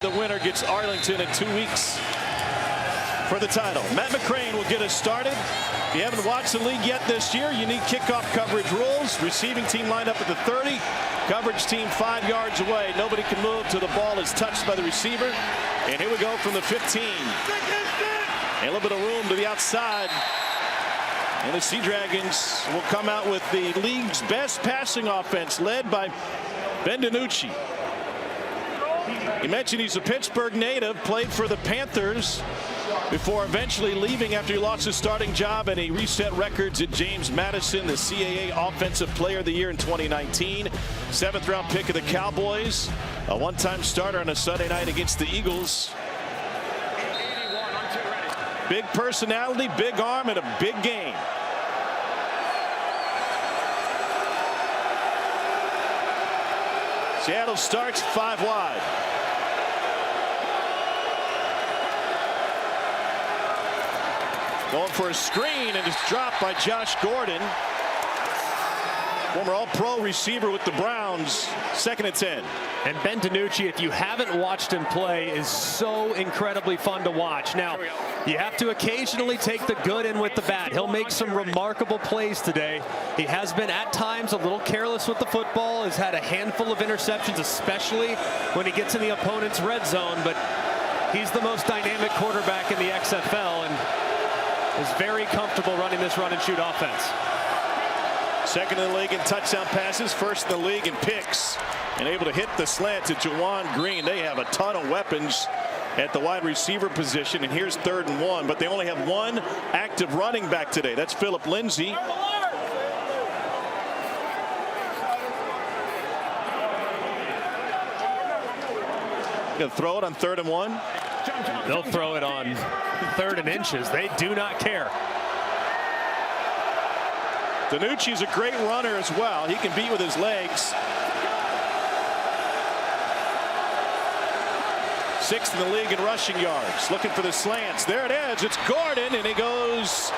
The winner gets Arlington in 2 weeks for the title. Matt McCrane will get us started. If you haven't watched the league yet this year, unique kickoff coverage rules. Receiving team lined up at the 30. Coverage team 5 yards away. Nobody can move till the ball is touched by the receiver. And here we go from the 15. A little bit of room to the outside. And the Sea Dragons will come out with the league's best passing offense, led by Ben DiNucci. He mentioned he's a Pittsburgh native, played for the Panthers before eventually leaving after he lost his starting job, and he reset records at James Madison, the CAA Offensive Player of the Year in 2019. 7th round pick of the Cowboys, a one-time starter on a Sunday night against the Eagles. Big personality, big arm, and a big game. Seattle starts 5 wide. Going for a screen, and it's dropped by Josh Gordon. Former All-Pro receiver with the Browns. 2nd and 10. And Ben DiNucci, if you haven't watched him play, is so incredibly fun to watch. Now, you have to occasionally take the good in with the bad. He'll make some remarkable plays today. He has been at times a little careless with the football, has had a handful of interceptions, especially when he gets in the opponent's red zone. But he's the most dynamic quarterback in the XFL and is very comfortable running this run and shoot offense. 2nd in the league in touchdown passes, 1st in the league in picks, and able to hit the slant to Juwan Green. They have a ton of weapons at the wide receiver position, and here's 3rd and 1, but they only have one active running back today. That's Philip Lindsay. Gonna throw it on 3rd and 1. They'll throw it on 3rd and inches. They do not care. DiNucci's a great runner as well. He can beat with his legs. 6th in the league in rushing yards. Looking for the slants. There it is. It's Gordon, and he goes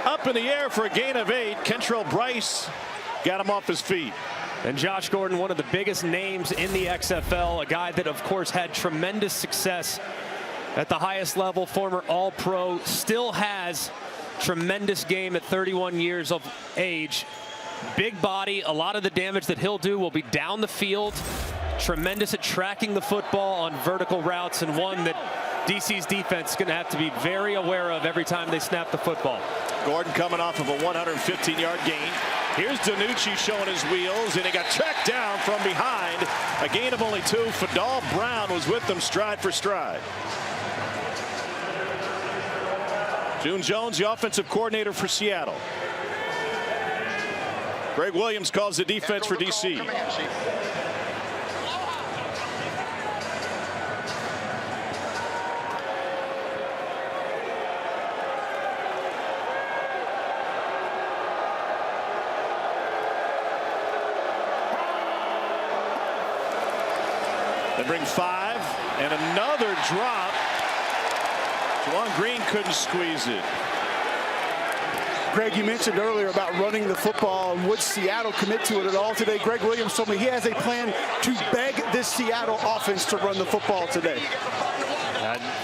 up in the air for a gain of 8. Kentrell Bryce got him off his feet. And Josh Gordon, one of the biggest names in the XFL, a guy that, of course, had tremendous success at the highest level, former All-Pro, still has tremendous game at 31 years of age. Big body. A lot of the damage that he'll do will be down the field. Tremendous at tracking the football on vertical routes, and one that DC's defense is going to have to be very aware of every time they snap the football. Gordon coming off of a 115-yard gain. Here's DiNucci showing his wheels, and he got tracked down from behind. A gain of only 2. Fadal Brown was with them stride for stride. June Jones, the offensive coordinator for Seattle. Greg Williams calls the defense for DC. They bring 5, and another drop. Juwan Green couldn't squeeze it. Greg, you mentioned earlier about running the football, and would Seattle commit to it at all today? Greg Williams told me he has a plan to beg this Seattle offense to run the football today.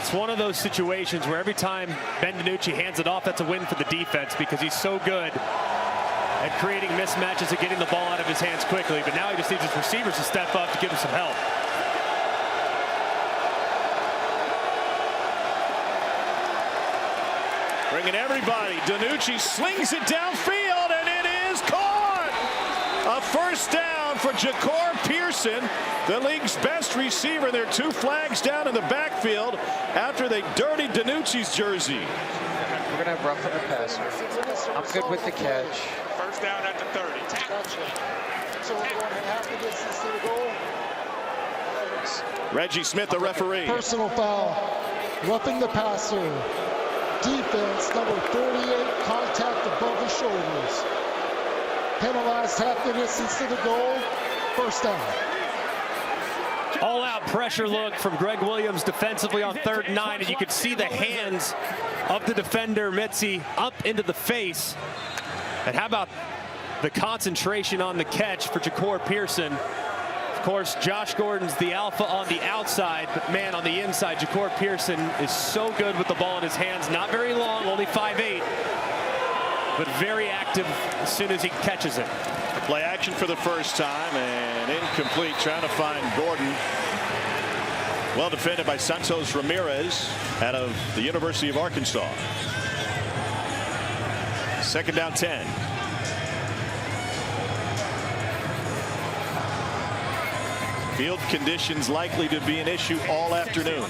It's one of those situations where every time Ben DiNucci hands it off, that's a win for the defense, because he's so good at creating mismatches and getting the ball out of his hands quickly. But now he just needs his receivers to step up to give him some help. Bringing everybody. DiNucci slings it downfield, and it is caught. A 1st down for Ja'Cour Pearson, the league's best receiver. There are 2 flags down in the backfield after they dirtied DiNucci's jersey. We're going to have roughing the passer. I'm good with the catch. 1st down at the 30. So we're going to have to get this to the goal. Reggie Smith, the referee. Personal foul. Roughing the passer. Defense, number 38, contact above the shoulders. Penalized half the distance to the goal. 1st down. All-out pressure look from Greg Williams defensively on 3rd and 9, and you could see the hands of the defender, Mitzi, up into the face. And how about the concentration on the catch for Ja'Cour Pearson Of course, Josh Gordon's the alpha on the outside, but man, on the inside, Ja'Cour Pearson is so good with the ball in his hands. Not very long, only 5'8", but very active as soon as he catches it. Play action for the first time and incomplete, trying to find Gordon. Well defended by Santos Ramirez out of the University of Arkansas. 2nd down 10. Field conditions likely to be an issue all afternoon.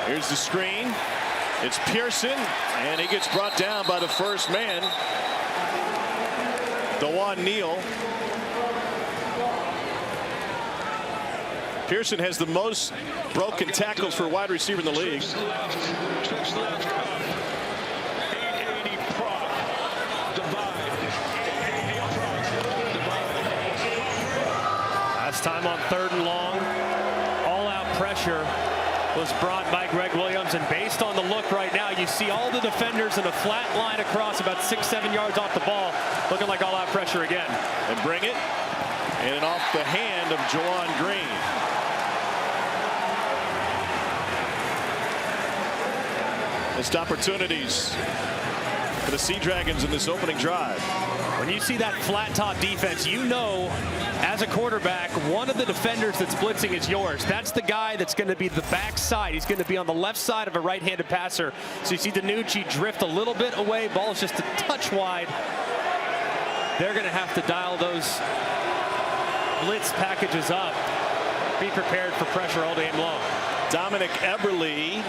Here's the screen. It's Pearson, and he gets brought down by the first man, DeJuan Neal. Pearson has the most broken tackles for a wide receiver in the league. Last time on 3rd and long, all-out pressure was brought by Greg Williams, and based on the look right now, you see all the defenders in a flat line across about 6-7 yards off the ball, looking like all-out pressure again. And bring it, and off the hand of Juwan Green. Missed opportunities for the Sea Dragons in this opening drive. When you see that flat top defense, you know as a quarterback, one of the defenders that's blitzing is yours. That's the guy that's going to be the backside. He's going to be on the left side of a right-handed passer. So you see DiNucci drift a little bit away. Ball is just a touch wide. They're going to have to dial those blitz packages up. Be prepared for pressure all day long. Dominic Eberle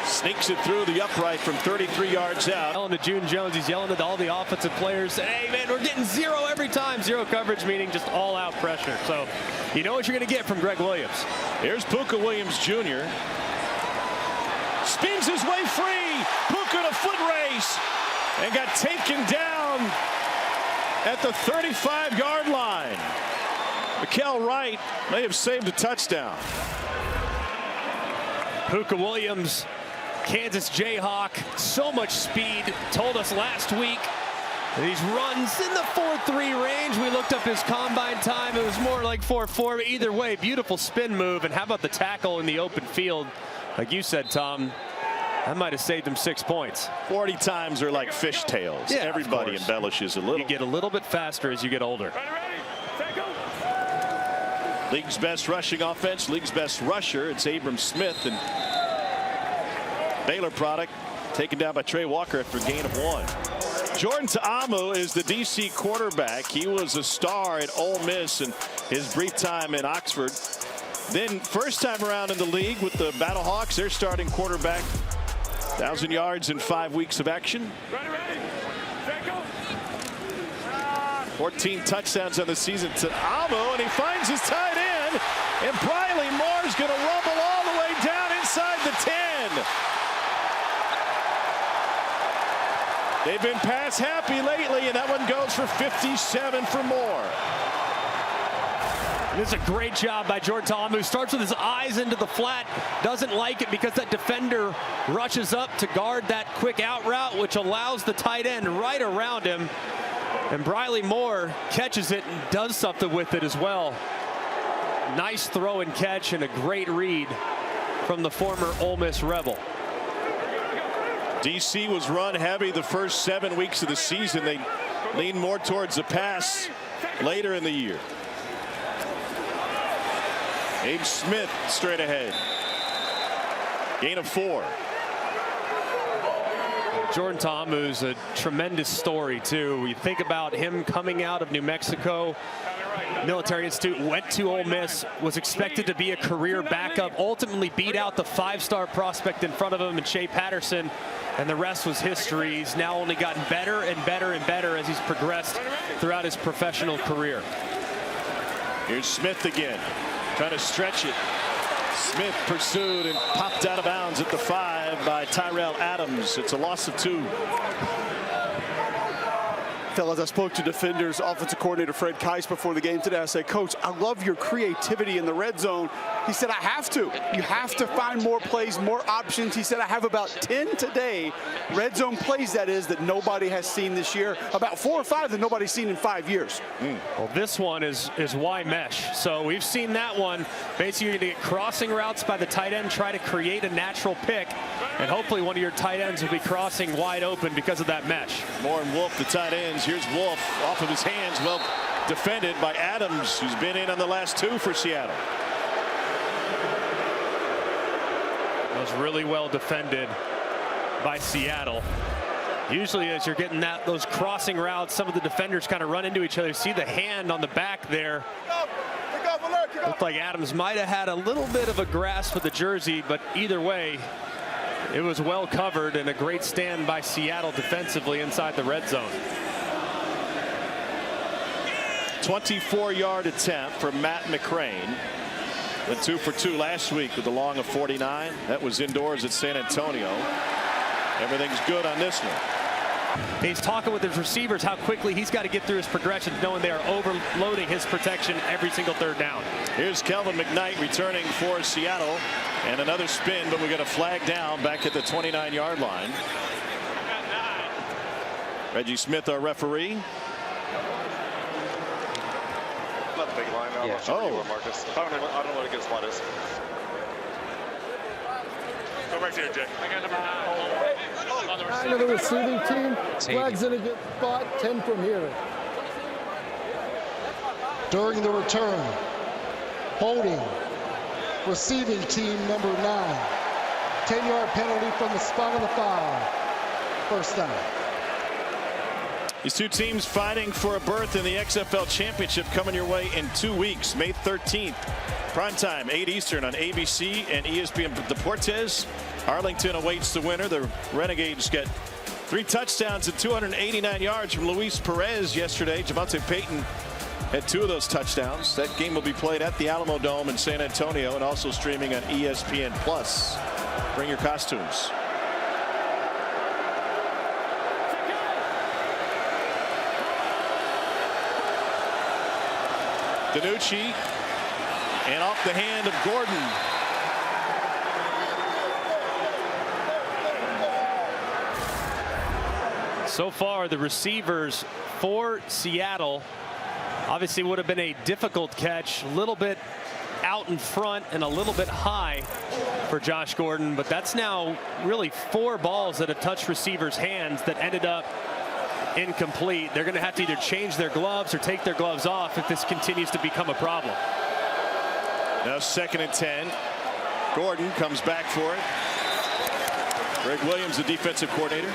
sneaks it through the upright from 33 yards out. Yelling to June Jones. He's yelling at all the offensive players. Hey, man, we're getting zero every time. Zero coverage, meaning just all-out pressure. So you know what you're going to get from Greg Williams. Here's Puka Williams Jr. Spins his way free. Puka to foot race and got taken down at the 35-yard line. Mikael Wright may have saved a touchdown. Puka Williams, Kansas Jayhawk, so much speed. Told us last week that he's runs in the 4.3 range. We looked up his combine time. It was more like 4.4. But either way, beautiful spin move. And how about the tackle in the open field? Like you said, Tom, that might have saved him 6 points. 40 times are like fishtails. Yeah, everybody embellishes a little. You get a little bit faster as you get older. League's best rushing offense, league's best rusher. It's Abram Smith, and Baylor product taken down by Trey Walker after a gain of 1. Jordan Ta'amu is the DC quarterback. He was a star at Ole Miss in his brief time in Oxford. Then first time around in the league with the Battlehawks, their starting quarterback. 1,000 yards in 5 weeks of action. 14 touchdowns on the season to Amo, and he finds his tight end, and Briley Moore's going to rumble all the way down inside the 10. They've been pass happy lately, and that one goes for 57 for Moore. This is a great job by Jordan Ta'amu. Starts with his eyes into the flat. Doesn't like it because that defender rushes up to guard that quick out route, which allows the tight end right around him. And Briley Moore catches it and does something with it as well. Nice throw and catch and a great read from the former Ole Miss Rebel. DC was run heavy the first 7 weeks of the season. They lean more towards the pass later in the year. Abe Smith straight ahead. Gain of 4. Jordan Ta'amu's a tremendous story too. We think about him coming out of New Mexico Military Institute, went to Ole Miss, was expected to be a career backup, ultimately beat out the 5-star prospect in front of him and Shea Patterson, and the rest was history. He's now only gotten better and better and better as he's progressed throughout his professional career. Here's Smith again, trying to stretch it. Smith pursued and popped out of bounds at the 5 by Tyrell Adams. It's a loss of 2. Fellas, I spoke to Defenders offensive coordinator Fred Keiss before the game today. I said, Coach, I love your creativity in the red zone. He said, I have to. You have to find more plays, more options. He said, I have about 10 today, red zone plays that is, that nobody has seen this year. About 4 or 5 that nobody's seen in 5 years. Well, this one is Y mesh. So we've seen that one. Basically, you're going to get crossing routes by the tight end, try to create a natural pick, and hopefully one of your tight ends will be crossing wide open because of that mesh. Moore and Wolf, the tight ends. Here's Wolf off of his hands. Well defended by Adams, who's been in on the last 2 for Seattle. That was really well defended by Seattle. Usually as you're getting those crossing routes, some of the defenders kind of run into each other. See the hand on the back there. Looked like Adams might have had a little bit of a grasp of the jersey, but either way, it was well covered and a great stand by Seattle defensively inside the red zone. 24-yard attempt for Matt McCrane. Went 2 for 2 last week with a long of 49. That was indoors at San Antonio. Everything's good on this one. He's talking with his receivers how quickly he's got to get through his progressions, knowing they are overloading his protection every single third down. Here's Kelvin McKnight returning for Seattle, and another spin, but we got a flag down back at the 29-yard line. Reggie Smith, our referee. Not the big line. I'm not sure you are, Marcus. I don't know what a good spot is. Go back there, Jay. I got number 9. 9 of the receiving team. Flags in a good spot. 10 from here. During the return, holding receiving team number 9. 10-yard penalty from the spot of the foul. First down. These two teams fighting for a berth in the XFL championship coming your way in 2 weeks, May 13th. Primetime, 8 Eastern on ABC and ESPN Deportes. Arlington awaits the winner. The Renegades get 3 touchdowns and 289 yards from Luis Perez yesterday. Javonte Payton had 2 of those touchdowns. That game will be played at the Alamo Dome in San Antonio and also streaming on ESPN Plus. Bring your costumes. DiNucci, and off the hand of Gordon. So far, the receivers for Seattle obviously would have been a difficult catch, a little bit out in front and a little bit high for Josh Gordon, but that's now really 4 balls that have touched receivers' hands that ended up incomplete. They're going to have to either change their gloves or take their gloves off if this continues to become a problem. Now 2nd and 10. Gordon comes back for it. Greg Williams, the defensive coordinator.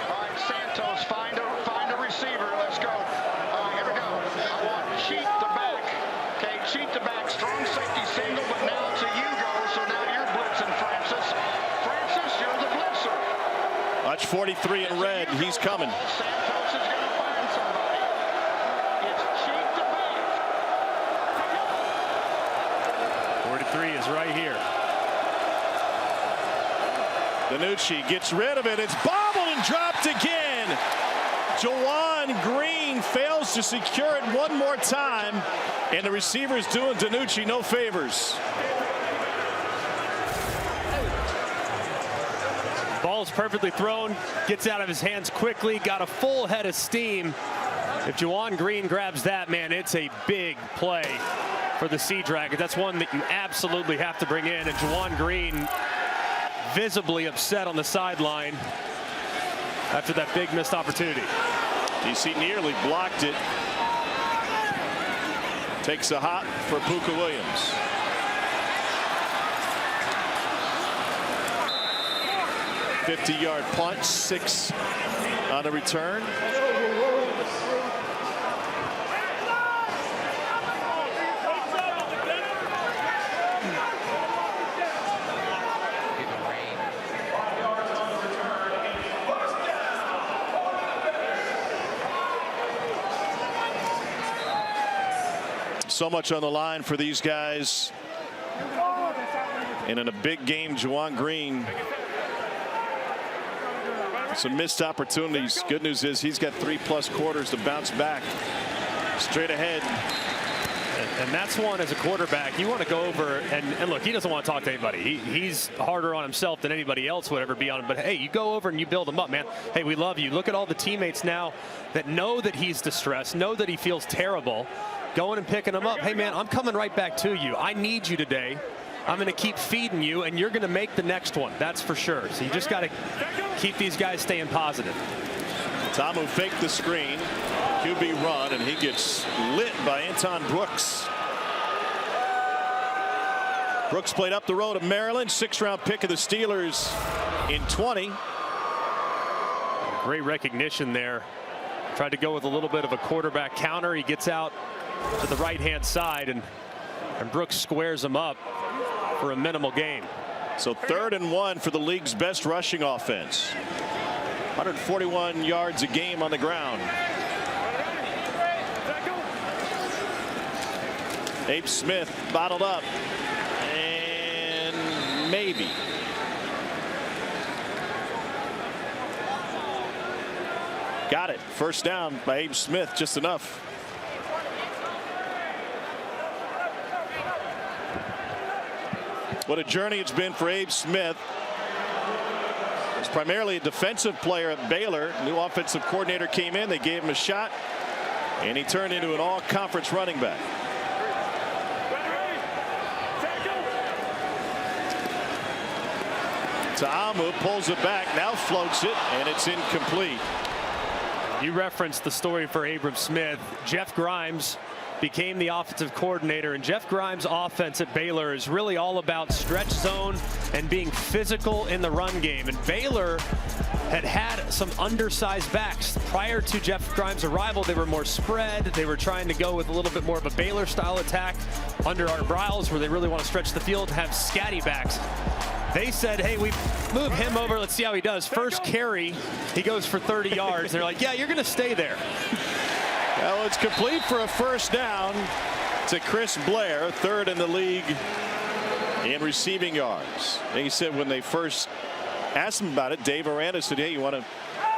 All right, Santos, find a receiver. Let's go. Here we go. I want cheat the back. Okay, cheat the back. Strong safety single, but now it's a Hugo, so now you're blitzing Francis. You're the blitzer. Watch 43 in red. He's coming. Santos is going to find somebody. It's cheat the back. 43 is right here. DiNucci gets rid of it. It's bobbled and dropped again. Juwan Green fails to secure it one more time, and the receiver's doing DiNucci no favors. Ball's perfectly thrown, gets out of his hands quickly, got a full head of steam. If Juwan Green grabs that, man, it's a big play for the Sea Dragons. That's one that you absolutely have to bring in, and Juwan Green visibly upset on the sideline after that big missed opportunity. DC nearly blocked it. Takes a hop for Puka Williams. $50-yard punt, 6 on the return. So much on the line for these guys. And in a big game, Juwan Green Some missed opportunities. Good news is he's got 3+ quarters to bounce back. Straight ahead. And that's one as a quarterback you want to go over and look, he doesn't want to talk to anybody. He's harder on himself than anybody else would ever be on him. But hey, you go over and you build him up, man. Hey, we love you. Look at all the teammates now that know that he's distressed, know that he feels terrible, going and picking him up. Hey, man, I'm coming right back to you. I need you today. I'm going to keep feeding you, and you're going to make the next one. That's for sure. So you just got to keep these guys staying positive. Tamu faked the screen. QB run, and he gets lit by Anton Brooks. Brooks played up the road of Maryland, 6th-round pick of the Steelers in 20. Great recognition there. Tried to go with a little bit of a quarterback counter. He gets out to the right-hand side, and Brooks squares him up for a minimal gain. So 3rd and 1 for the league's best rushing offense. 141 yards a game on the ground. Abe Smith bottled up, and maybe. Got it. First down by Abe Smith, just enough. What a journey it's been for Abe Smith. He's primarily a defensive player at Baylor. New offensive coordinator came in. They gave him a shot, and he turned into an all-conference running back. Ta'amu pulls it back, now floats it, and it's incomplete. You referenced the story for Abram Smith. Jeff Grimes became the offensive coordinator, and Jeff Grimes' offense at Baylor is really all about stretch zone and being physical in the run game. And Baylor had some undersized backs. Prior to Jeff Grimes' arrival, they were more spread. They were trying to go with a little bit more of a Baylor-style attack under Art Briles, where they really want to stretch the field and have scatty backs. They said, hey, we move him over. Let's see how he does. First carry, he goes for 30 yards. They're like, yeah, you're going to stay there. Well, it's complete for a first down to Chris Blair, 3rd in the league in receiving yards. And he said when they first asked him about it, Dave Aranda said, hey, you want to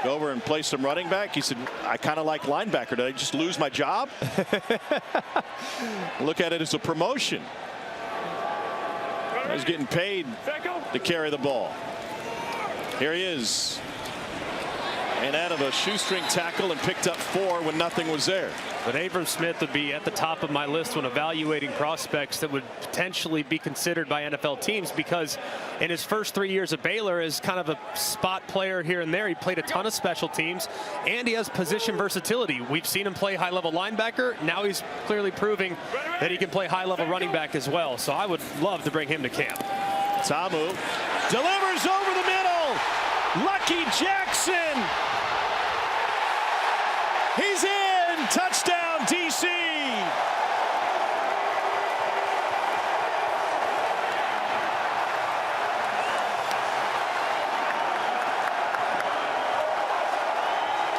go over and play some running back? He said, I kind of like linebacker. Did I just lose my job? Look at it as a promotion. He's getting paid to carry the ball. Here he is. And out of a shoestring tackle and picked up 4 when nothing was there. But Abram Smith would be at the top of my list when evaluating prospects that would potentially be considered by NFL teams, because in his first 3 years at Baylor as kind of a spot player here and there, he played a ton of special teams, and he has position versatility. We've seen him play high-level linebacker. Now he's clearly proving that he can play high-level running back as well. So I would love to bring him to camp. Tamu delivers over the middle. Lucky Jackson. He's in. Touchdown, DC.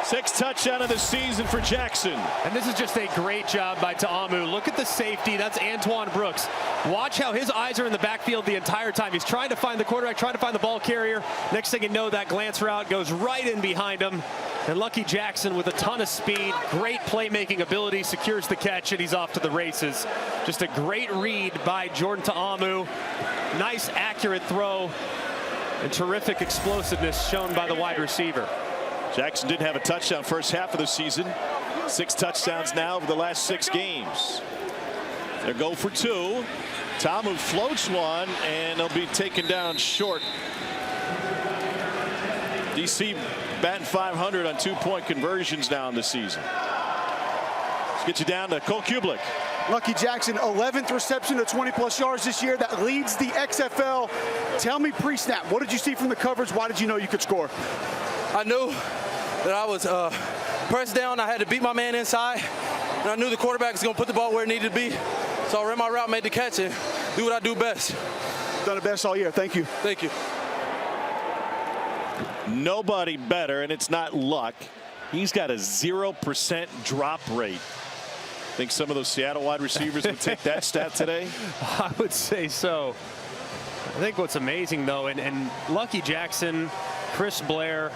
Sixth touchdown of the season for Jackson. And this is just a great job by Ta'amu. Look at the safety. That's Antoine Brooks. Watch how his eyes are in the backfield the entire time. He's trying to find the quarterback, trying to find the ball carrier. Next thing you know, that glance route goes right in behind him. And Lucky Jackson, with a ton of speed, great playmaking ability, secures the catch, and he's off to the races. Just a great read by Jordan Ta'amu. Nice, accurate throw, and terrific explosiveness shown by the wide receiver. Jackson didn't have a touchdown first half of the season. 6 touchdowns now over the last 6 games. They'll go for 2. Ta'amu floats one, and they'll be taken down short. DC batting .500 on 2-point conversions now in the season. Let's get you down to Cole Kublik. Lucky Jackson, 11th reception to 20+ yards this year. That leads the XFL. Tell me pre-snap, what did you see from the coverage? Why did you know you could score? I knew that I was pressed down. I had to beat my man inside, and I knew the quarterback was going to put the ball where it needed to be. So I ran my route, made the catch, and do what I do best. Done it best all year. Thank you. Thank you. Nobody better, and it's not luck. He's got a 0% drop rate. Think some of those Seattle wide receivers would take that stat today? I would say so. I think what's amazing, though, and Lucky Jackson, Chris Blair,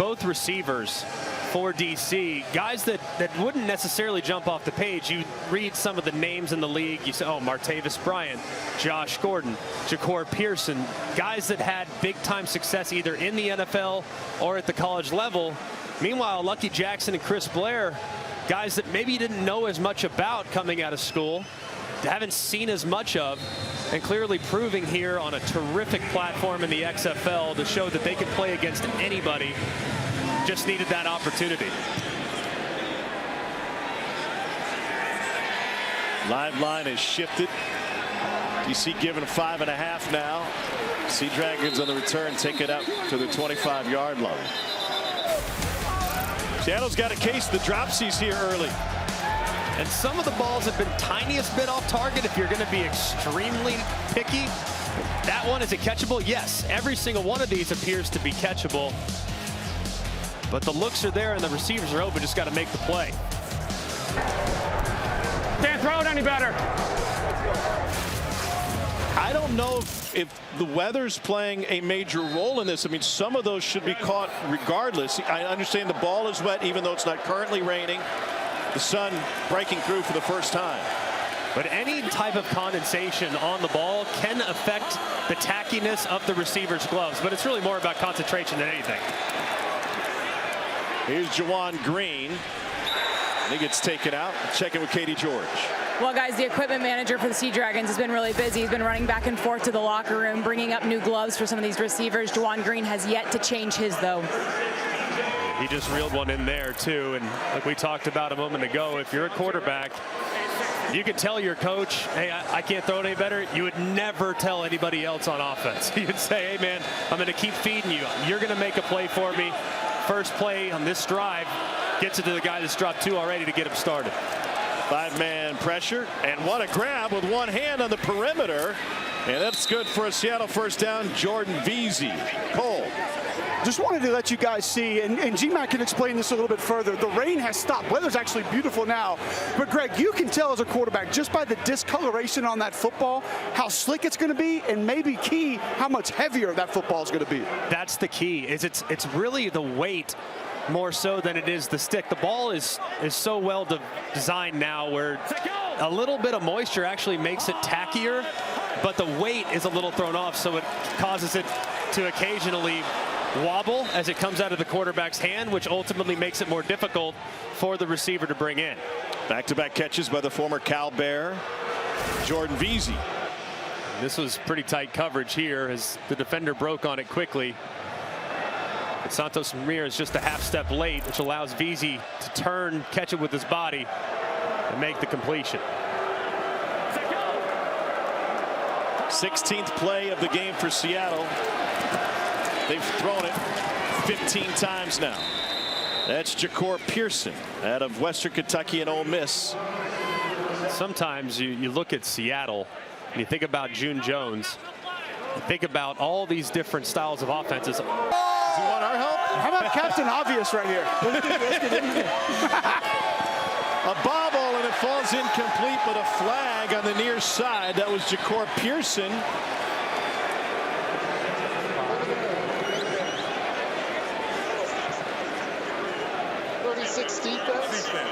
both receivers for DC, guys that wouldn't necessarily jump off the page. You read some of the names in the league, you say, oh, Martavis Bryant, Josh Gordon, Ja'Cour Pearson, guys that had big-time success either in the NFL or at the college level. Meanwhile, Lucky Jackson and Chris Blair, guys that maybe you didn't know as much about coming out of school, haven't seen as much of, and clearly proving here on a terrific platform in the XFL to show that they can play against anybody. Just needed that opportunity. Live line has shifted. DC given 5.5 now. Sea Dragons on the return take it up to the 25-yard line. Seattle's got a case of the dropsies here early. And some of the balls have been tiniest bit off target. If you're going to be extremely picky, that one, is it catchable? Yes, every single one of these appears to be catchable. But the looks are there and the receivers are open. Just got to make the play. Can't throw it any better. I don't know if the weather's playing a major role in this. I mean, some of those should be caught regardless. I understand the ball is wet even though it's not currently raining. The sun breaking through for the first time. But any type of condensation on the ball can affect the tackiness of the receiver's gloves. But it's really more about concentration than anything. Here's Juwan Green. He gets taken out. Checking with Katie George. Well, guys, the equipment manager for the Sea Dragons has been really busy. He's been running back and forth to the locker room, bringing up new gloves for some of these receivers. Juwan Green has yet to change his, though. He just reeled one in there, too. And like we talked about a moment ago, if you're a quarterback, you could tell your coach, hey, I can't throw it any better. You would never tell anybody else on offense. You'd say, hey, man, I'm going to keep feeding you. You're going to make a play for me. First play on this drive gets it to the guy that's dropped 2 already to get him started. 5-man pressure, and what a grab with one hand on the perimeter. And that's good for a Seattle first down. Jordan Veazey. Cole. Just wanted to let you guys see, and G-Mac can explain this a little bit further. The rain has stopped. Weather's actually beautiful now. But, Greg, you can tell as a quarterback, just by the discoloration on that football, how slick it's going to be, and maybe key, how much heavier that football is going to be. That's the key. It's really the weight more so than it is the stick. The ball is so well designed now where a little bit of moisture actually makes it tackier, but the weight is a little thrown off, so it causes it to occasionally wobble as it comes out of the quarterback's hand, which ultimately makes it more difficult for the receiver to bring in. Back-to-back catches by the former Cal Bear, Jordan Veazey. This was pretty tight coverage here as the defender broke on it quickly. But Santos Ramirez just a half step late, which allows Veazey to turn, catch it with his body, and make the completion. 16th play of the game for Seattle. They've thrown it 15 times now. That's Ja'Cour Pearson out of Western Kentucky and Ole Miss. Sometimes you look at Seattle and you think about June Jones. You think about all these different styles of offenses. Does he want our help? How about Captain Obvious right here? A bobble and it falls incomplete, but a flag on the near side. That was Ja'Cour Pearson.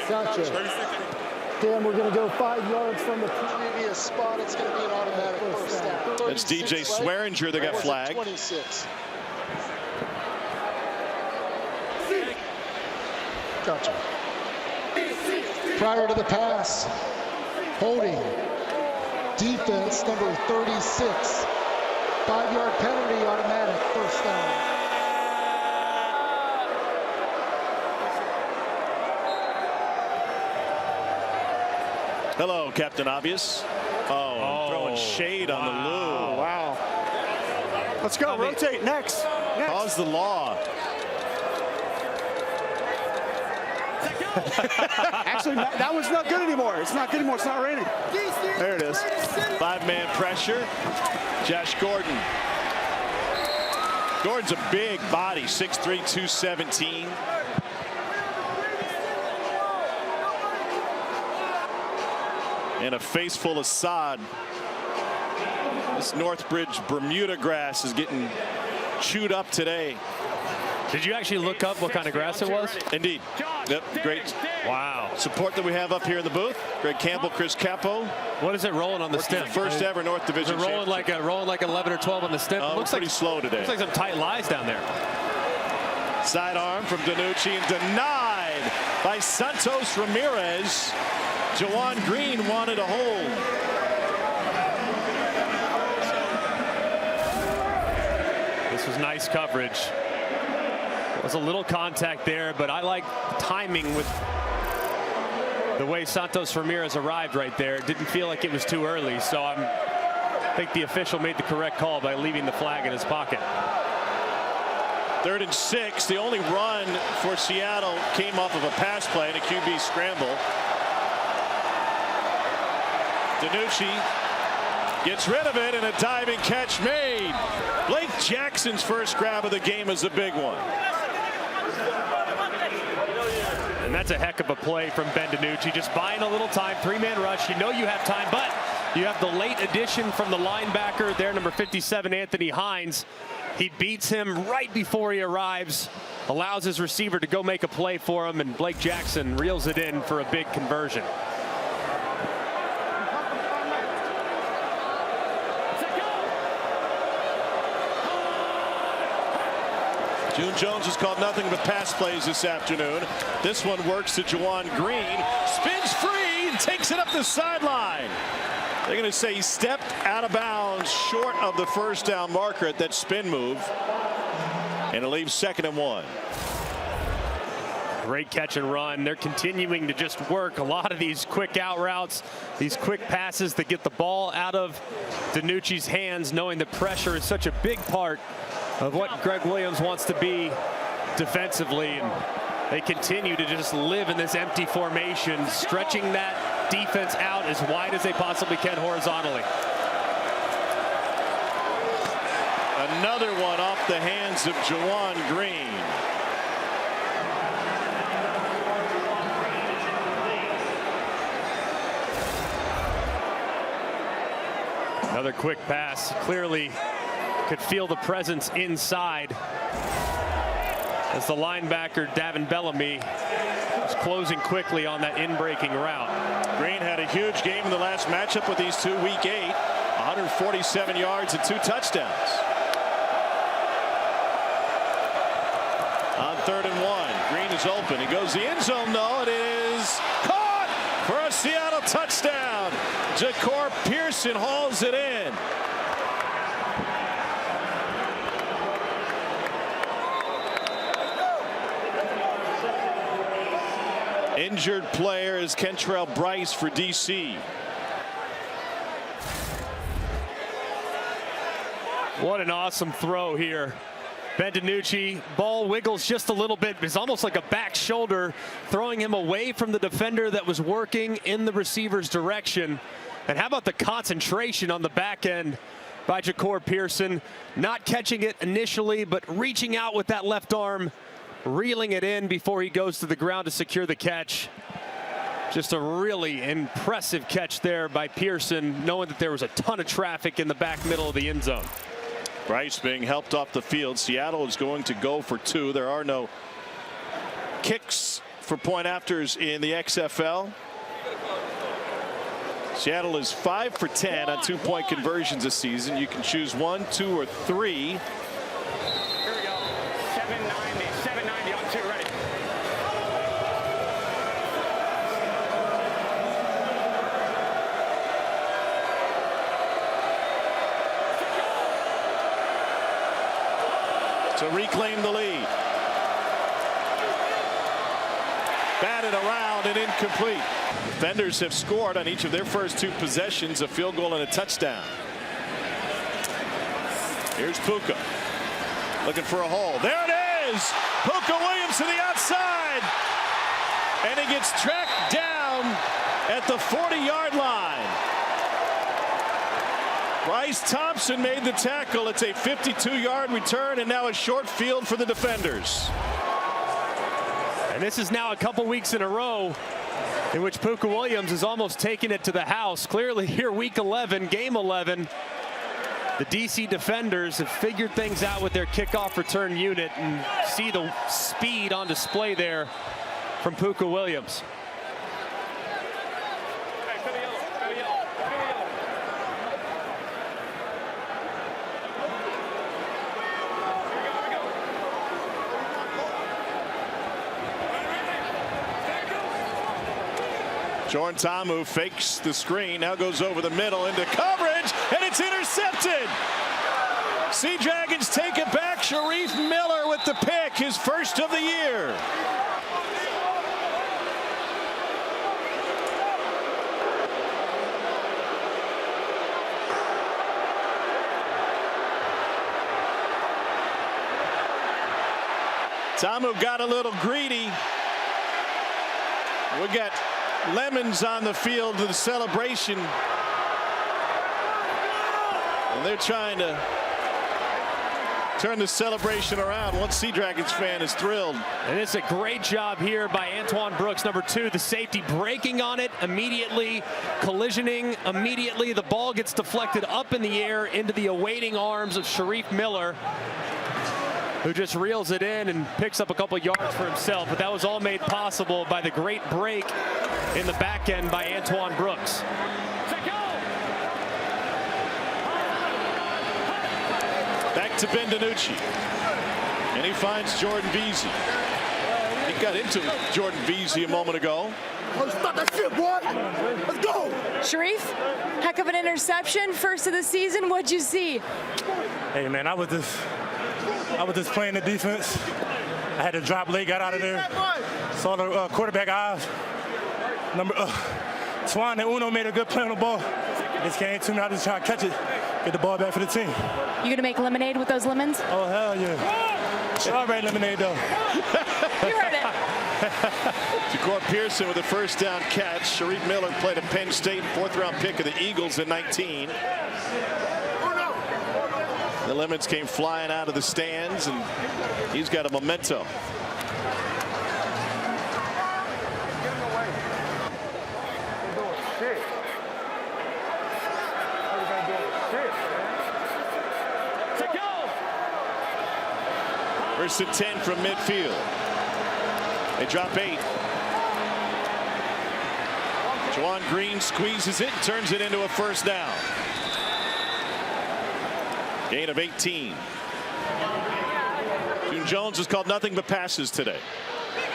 Gotcha. Dan, we're going to go 5 yards from the previous spot. It's going to be an automatic first down. That's DJ Swearinger that got flagged. 26. Gotcha. Prior to the pass, holding, defense number 36. 5-yard penalty, automatic first down. Hello, Captain Obvious. Oh, throwing shade on the Lou. Wow. Let's go. Rotate next. Cause the law. Actually, that one's not good anymore. It's not good anymore. It's not raining. There it is. 5-man pressure. Josh Gordon. Gordon's a big body, 6'3", 217. And a face full of sod. This Northbridge Bermuda grass is getting chewed up today. Did you actually look up what kind of grass it was? Indeed. Yep, great. Wow. Support that we have up here in the booth. Greg Campbell, Chris Capo. What is it rolling on the stem? First ever North Division. Is it rolling like 11 or 12 on the stem? It looks pretty slow today. Looks like some tight lies down there. Sidearm from DiNucci and denied by Santos Ramirez. Jawan Green wanted a hold. This was nice coverage. There was a little contact there, but I like timing with the way Santos Ramirez arrived right there. It didn't feel like it was too early, so I think the official made the correct call by leaving the flag in his pocket. 3rd and 6. The only run for Seattle came off of a pass play and a QB scramble. DiNucci gets rid of it and a diving catch made. Blake Jackson's first grab of the game is a big one. And that's a heck of a play from Ben DiNucci, just buying a little time. 3-man rush. You know you have time, but you have the late addition from the linebacker there, number 57, Anthony Hines. He beats him right before he arrives, allows his receiver to go make a play for him, and Blake Jackson reels it in for a big conversion. June Jones has called nothing but pass plays this afternoon. This one works to Jawan Green. Spins free and takes it up the sideline. They're going to say he stepped out of bounds short of the first down marker at that spin move. And it leaves 2nd and 1. Great catch and run. They're continuing to just work a lot of these quick out routes, these quick passes that get the ball out of DiNucci's hands, knowing that pressure is such a big part of what Greg Williams wants to be defensively. And they continue to just live in this empty formation, stretching that defense out as wide as they possibly can horizontally. Another one off the hands of Jawan Green. Another quick pass. Clearly could feel the presence inside as the linebacker Davin Bellamy was closing quickly on that in-breaking route. Green had a huge game in the last matchup with these two, week 8. 147 yards and 2 touchdowns. On 3rd and 1, Green is open. He goes the end zone. No, it is caught for a Seattle touchdown. Ja'Cour Pearson hauls it in. Injured player is Kentrell Bryce for DC. What an awesome throw here. Ben DiNucci, ball wiggles just a little bit. It's almost like a back shoulder, throwing him away from the defender that was working in the receiver's direction. And how about the concentration on the back end by Ja'Cour Pearson, not catching it initially, but reaching out with that left arm, reeling it in before he goes to the ground to secure the catch. Just a really impressive catch there by Pearson, knowing that there was a ton of traffic in the back middle of the end zone. Bryce being helped off the field. Seattle is going to go for 2. There are no kicks for point afters in the XFL. Seattle is 5 for 10 on 2-point conversions this season. You can choose 1, 2, or 3. Here we go. 790 on 2. Ready. To reclaim the lead. Batted around and incomplete. Defenders have scored on each of their first 2 possessions, a field goal and a touchdown. Here's Puka looking for a hole. There it is. Puka Williams to the outside. And he gets tracked down at the 40-yard line. Bryce Thompson made the tackle. It's a 52-yard return and now a short field for the defenders. And this is now a couple weeks in a row in which Puka Williams has almost taken it to the house. Clearly here, week 11, game 11. The DC defenders have figured things out with their kickoff return unit, and see the speed on display there from Puka Williams. Jordan Ta'amu fakes the screen, now goes over the middle into coverage, and it's intercepted. Sea Dragons take it back. Sharif Miller with the pick, his first of the year. Ta'amu got a little greedy. We got Lemons on the field to the celebration, and they're trying to turn the celebration around. One Sea Dragons fan is thrilled. And it's a great job here by Antoine Brooks, number 2, the safety, breaking on it immediately, collisioning immediately. The ball gets deflected up in the air into the awaiting arms of Sharif Miller, who just reels it in and picks up a couple yards for himself. But that was all made possible by the great break in the back end by Antoine Brooks. Back to Ben DiNucci, and he finds Jordan Veazey. He got into Jordan Veazey a moment ago. Stop that shit, boy. Let's go. Sharif, heck of an interception, first of the season. What'd you see? Hey, man, I was just playing the defense. I had to drop late, got out of there. Saw the quarterback eyes. Swan and Uno made a good play on the ball. Just came to me. I just tried to catch it, get the ball back for the team. You gonna make lemonade with those lemons? Oh, hell yeah. Strawberry lemonade, though. You heard it. Ja'Cour Pearson with a first down catch. Sharif Miller played at Penn State, 4th-round pick of the Eagles in 19. The Lemons came flying out of the stands, and he's got a memento. First and 10 from midfield. They drop 8. Juwan Green squeezes it and turns it into a first down. Gain of 18. June Jones has called nothing but passes today.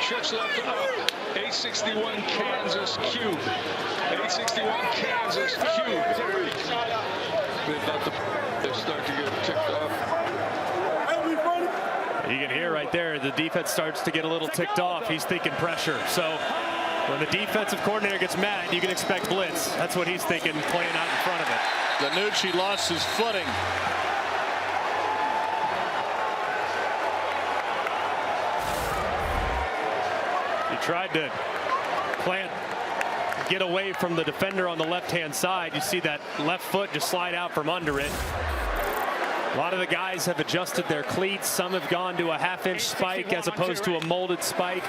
Trips left and up. 861 Kansas Q. 861 Kansas Q. They start to get ticked off. You can hear right there, the defense starts to get a little ticked off. He's thinking pressure. So when the defensive coordinator gets mad, you can expect blitz. That's what he's thinking, playing out in front of it. DiNucci lost his footing. He tried to get away from the defender on the left-hand side. You see that left foot just slide out from under it. A lot of the guys have adjusted their cleats. Some have gone to a half-inch spike as opposed to a molded spike.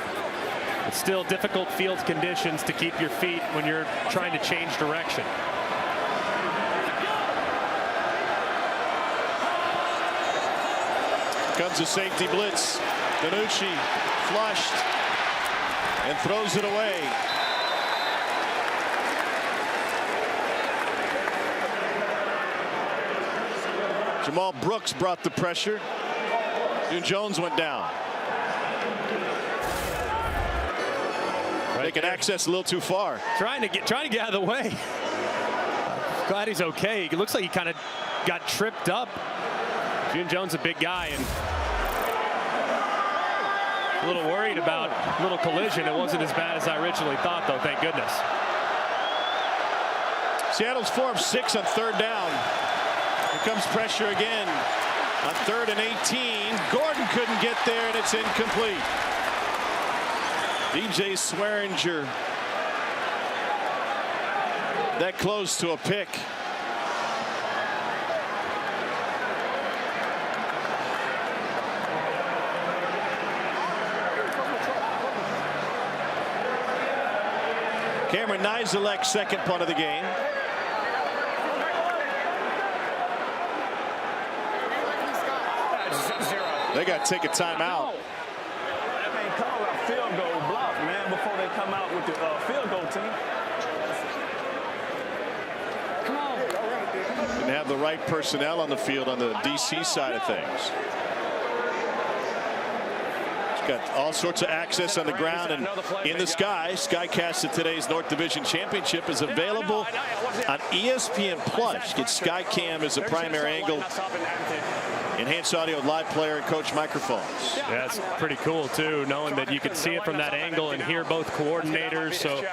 It's still difficult field conditions to keep your feet when you're trying to change direction. Comes a safety blitz. DiNucci flushed and throws it away. Jamal Brooks brought the pressure. June Jones went down. They can access a little too far. Trying to get out of the way. Glad he's okay. It looks like he kind of got tripped up. June Jones, a big guy, and a little worried about a little collision. It wasn't as bad as I originally thought, though, thank goodness. Seattle's 4 of 6 on 3rd down. Here comes pressure again on 3rd and 18. Gordon couldn't get there, and it's incomplete. DJ Swearinger that close to a pick. Cameron Nizelek's second punt of the game. They got to take a timeout. They call a field goal block, man, before they come out with the field goal team. Come on. Didn't have the right personnel on the field on the DC side of things. Got all sorts of access on the ground and in the sky. Skycast of today's North Division Championship is available on ESPN Plus. Get Skycam as a primary angle. Enhanced audio, live player, and coach microphones. Yeah, that's pretty cool too, knowing that you can see it from that angle and hear both coordinators. So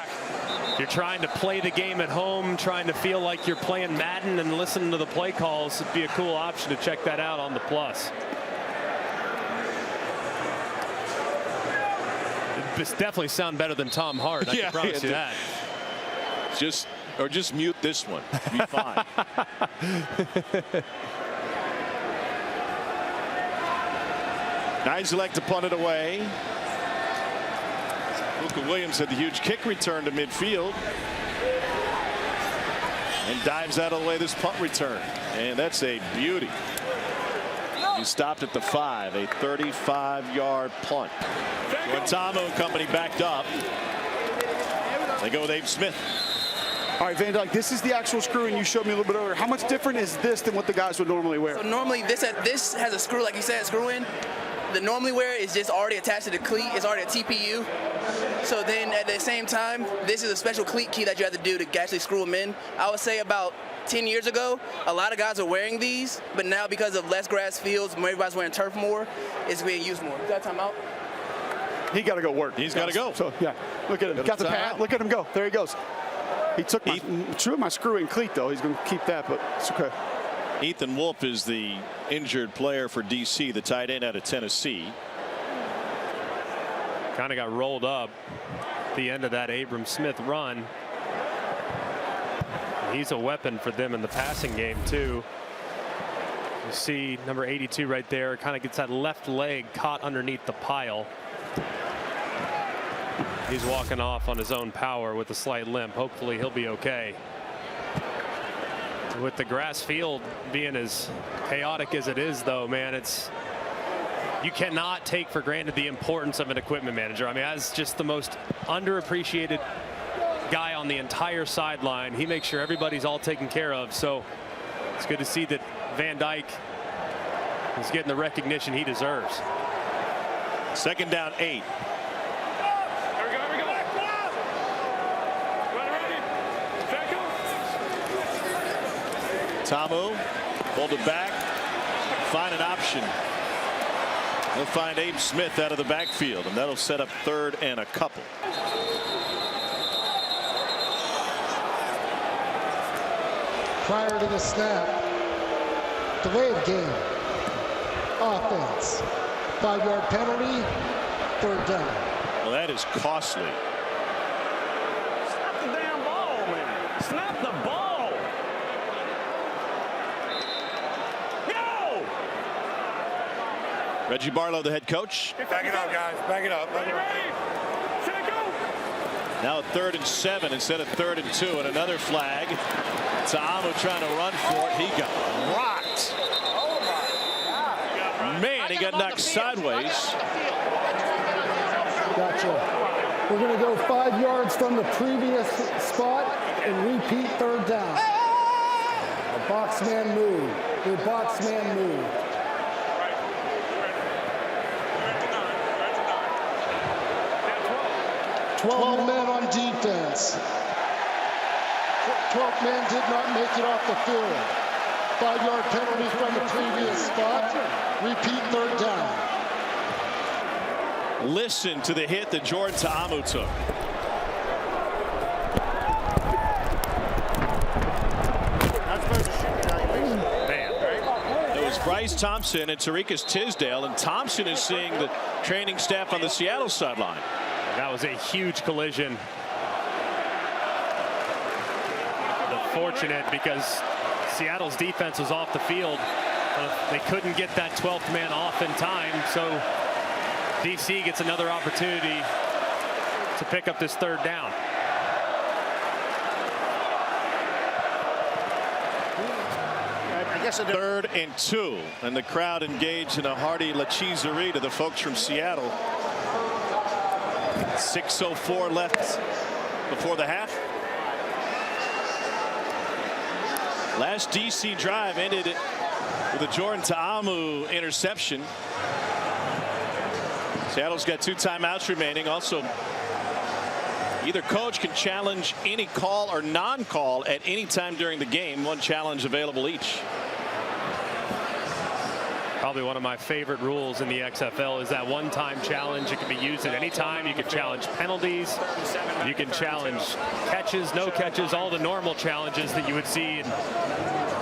if you're trying to play the game at home, trying to feel like you're playing Madden and listening to the play calls, it'd be a cool option to check that out on the Plus. This definitely sound better than Tom Hart. I can promise you that. Just mute this one. Be fine. Nizelek to punt it away. Luka Williams had the huge kick return to midfield and dives out of the way this punt return, and that's a beauty. He stopped at the 5, a 35-yard punt. Guantanamo and company backed up. They go with Abe Smith. All right, Van Dyke, this is the actual screw, and you showed me a little bit earlier. How much different is this than what the guys would normally wear? So normally this has a screw, like you said, screw in. The normally wear is just already attached to the cleat. It's already a TPU. So then at the same time, this is a special cleat key that you have to do to actually screw them in. I would say about 10 years ago, a lot of guys are wearing these, but now because of less grass fields, everybody's wearing turf more, it's being used more. Is that time out? He got to go work. He's got to go. So, yeah, look at him. Got the pad. Look at him go. There he goes. He took my screw-in cleat, though. He's going to keep that, but it's okay. Ethan Wolf is the injured player for DC, the tight end out of Tennessee. Kind of got rolled up at the end of that Abram Smith run. He's a weapon for them in the passing game too. You see number 82 right there, kind of gets that left leg caught underneath the pile. He's walking off on his own power with a slight limp. Hopefully he'll be okay. With the grass field being as chaotic as it is, though, man, you cannot take for granted the importance of an equipment manager. I mean, that's just the most underappreciated guy on the entire sideline. He makes sure everybody's all taken care of. So it's good to see that Van Dyke is getting the recognition he deserves. 2nd down 8. Tamu pulled it back, find an option. They'll find Abe Smith out of the backfield, and that'll set up 3rd and a couple. Prior to the snap, delayed game, offense, 5-yard penalty, 3rd down. Well, that is costly. Snap the damn ball, man. Snap the ball. Reggie Barlow, the head coach. Back it up, guys. Back it up. Back it up. Now a 3rd and 7 instead of 3rd and 2, and another flag. Ta'amu trying to run for it. He got rocked. Man, he got knocked sideways. Gotcha. We're going to go 5 yards from the previous spot and repeat 3rd down. A box man move. The box man move. 12 men on defense. 12 men did not make it off the field. 5-yard penalty from the previous spot. Repeat 3rd down. Listen to the hit that Jordan Ta'amu took. It was Bryce Thompson and Tarikas Tisdale, and Thompson is seeing the training staff on the Seattle sideline. That was a huge collision. Unfortunate because Seattle's defense was off the field. They couldn't get that 12th man off in time, so DC gets another opportunity to pick up this 3rd down. Yes, 3rd and 2, and the crowd engaged in a hearty La Cheeserie to the folks from Seattle. 6:04 left before the half. Last DC drive ended with a Jordan Ta'amu interception. Seattle's got 2 timeouts remaining. Also, either coach can challenge any call or non-call at any time during the game. 1 challenge available each. Probably one of my favorite rules in the XFL is that one-time challenge. It can be used at any time. You can challenge penalties. You can challenge catches, no catches, all the normal challenges that you would see in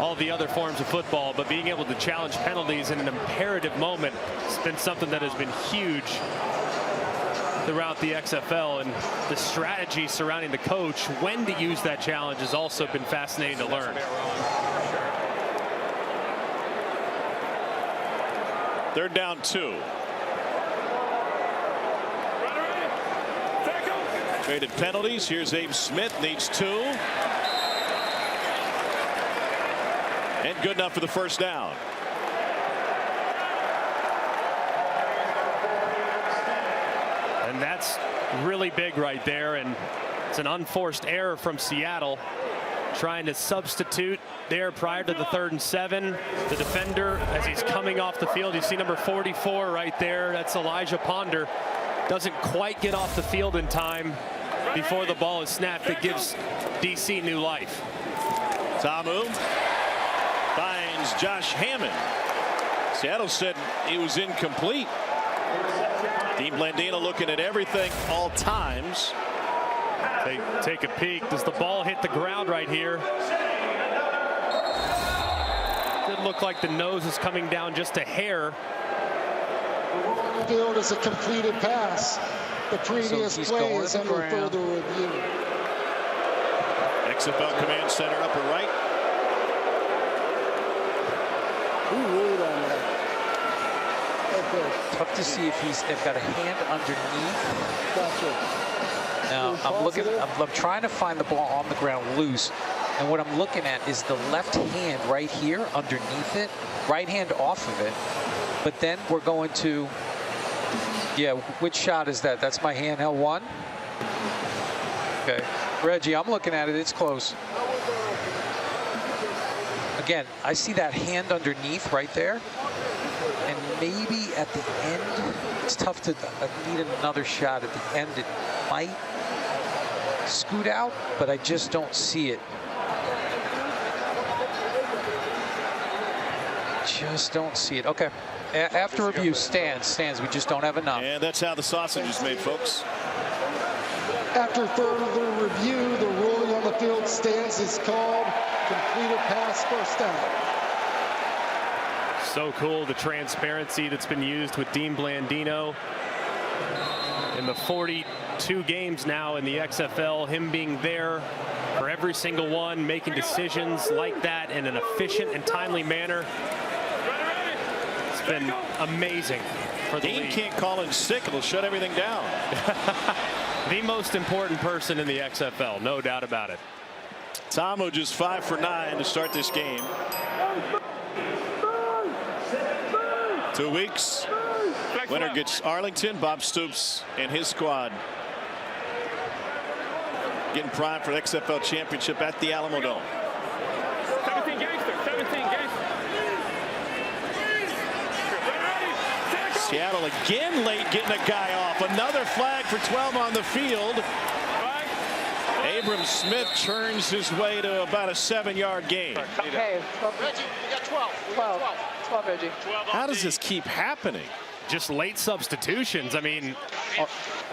all the other forms of football. But being able to challenge penalties in an imperative moment has been something that has been huge throughout the XFL, and the strategy surrounding the coach when to use that challenge has also been fascinating to learn. 3rd down 2. Traded penalties. Here's Abe Smith, needs 2. And good enough for the 1st down. And that's really big right there, and it's an unforced error from Seattle, trying to substitute there prior to the 3rd and 7. The defender, as he's coming off the field, you see number 44 right there. That's Elijah Ponder. Doesn't quite get off the field in time before the ball is snapped. It gives DC new life. Ta'amu finds Josh Hammond. Seattle said he was incomplete. Dean Blandino looking at everything all times. Take a peek. Does the ball hit the ground right here? Didn't look like the nose is coming down just a hair. Field is a completed pass. The previous play is under further review. XFL Command Center upper right. Who ruled on that? Okay. Tough to see if they've got a hand underneath. Gotcha. Now I'm trying to find the ball on the ground loose, and what I'm looking at is the left hand right here underneath it, right hand off of it. But then we're going to, yeah, which shot is that? That's my handheld 1. Okay, Reggie, I'm looking at it. It's close. Again, I see that hand underneath right there, and maybe at the end, it's tough to need another shot at the end. It might scoot out, but I just don't see it. Just don't see it. Okay. After review, stands. We just don't have enough. And that's how the sausage is made, folks. After further review, the ruling on the field stands is called. Completed pass, 1st down. So cool, the transparency that's been used with Dean Blandino in the 42 games now in the XFL, him being there for every single one, making decisions like that in an efficient and timely manner. It's been amazing for the Dean league. can't call in sick. It'll shut everything down. The most important person in the XFL, no doubt about it. Ta'amu just 5 for 9 to start this game. 2 weeks. Winner gets Arlington. Bob Stoops and his squad getting primed for the XFL championship at the Alamo Dome. 17 gangster. Seattle again late getting a guy off. Another flag for 12 on the field. Abram Smith turns his way to about a 7-yard gain. Okay, Reggie, you got 12, Reggie. How does this keep happening? Just late substitutions. I mean,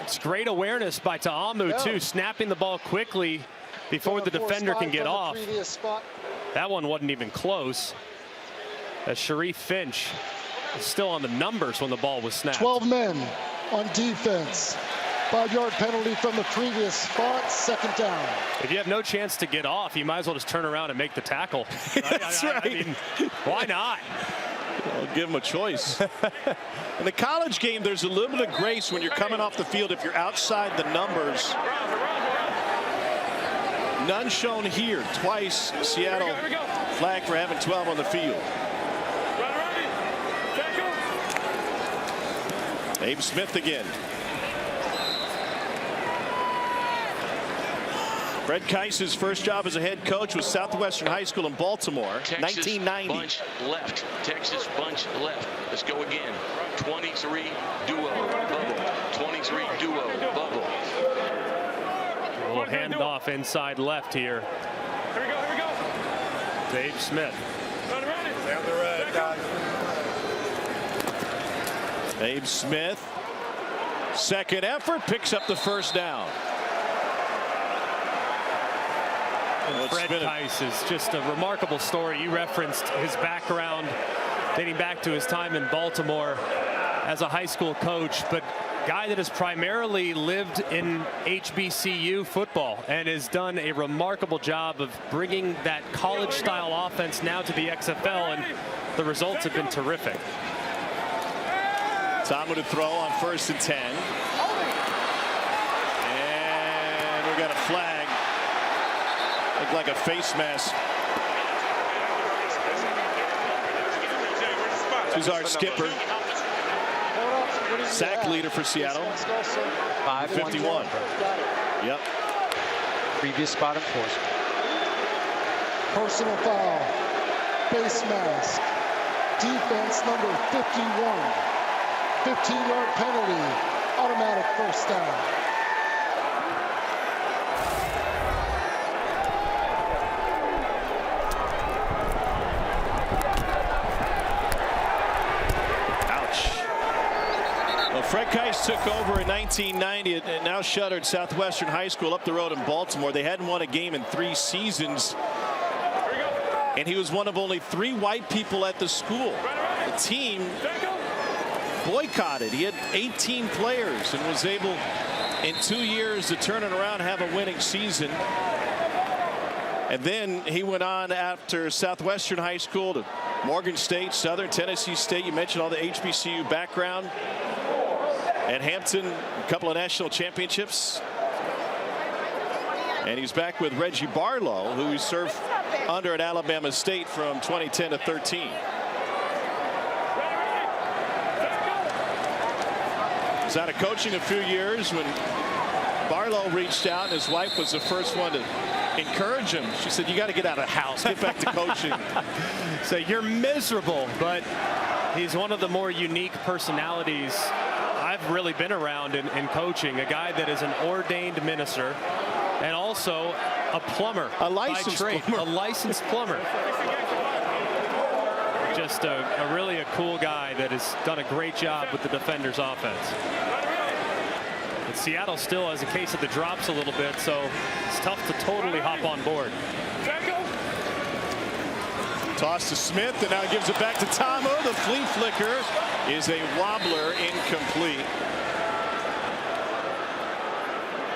it's great awareness by Ta'amu too, snapping the ball quickly before the defender can get off. That one wasn't even close. As Sharif Finch is still on the numbers when the ball was snapped. 12 men on defense. 5-yard penalty from the previous spot, 2nd down. If you have no chance to get off, you might as well just turn around and make the tackle. That's right. I mean, why not? I'll give him a choice. In the college game, there's a little bit of grace when you're coming off the field if you're outside the numbers. None shown here. Twice Seattle flagged for having 12 on the field. Abe Smith again. Fred Keis's first job as a head coach was Southwestern High School in Baltimore, Texas 1990. Bunch left. Texas bunch left. Let's go again. 23 duo bubble. 23 duo bubble. A little handoff inside left here. Here we go, here we go. Dave Smith. Abe Smith, second effort, picks up the first down. And Fred Keis is just a remarkable story. You referenced his background dating back to his time in Baltimore as a high school coach, but guy that has primarily lived in HBCU football and has done a remarkable job of bringing that college-style offense now to the XFL, and the results have been terrific. Tom with a throw on 1st and 10. And we got a flag. Looked like a face mask. This is our skipper. Sack leader for Seattle. 51. Yep. Previous spot enforcement. Personal foul. Face mask. Defense number 51. 15-yard penalty. Automatic first down. Fred Keis took over in 1990 and now shuttered Southwestern High School up the road in Baltimore. They hadn't won a game in 3 seasons. And he was one of only 3 white people at the school. The team boycotted. He had 18 players and was able in 2 years to turn it around and have a winning season. And then he went on after Southwestern High School to Morgan State, Southern Tennessee State. You mentioned all the HBCU background. At Hampton, a couple of national championships. And he's back with Reggie Barlow, who he served under at Alabama State from 2010 to 13. He's out of coaching a few years when Barlow reached out, and his wife was the first one to encourage him. She said, you got to get out of the house, get back to coaching. So you're miserable, but he's one of the more unique personalities I've really been around in coaching. A guy that is an ordained minister and also a plumber, a licensed plumber. A licensed plumber. Just a really a cool guy that has done a great job with the Defenders offense. But Seattle still has a case of the drops a little bit, so it's tough to totally hop on board. Toss to Smith, and now gives it back to Tomo. The flea flicker is a wobbler, incomplete.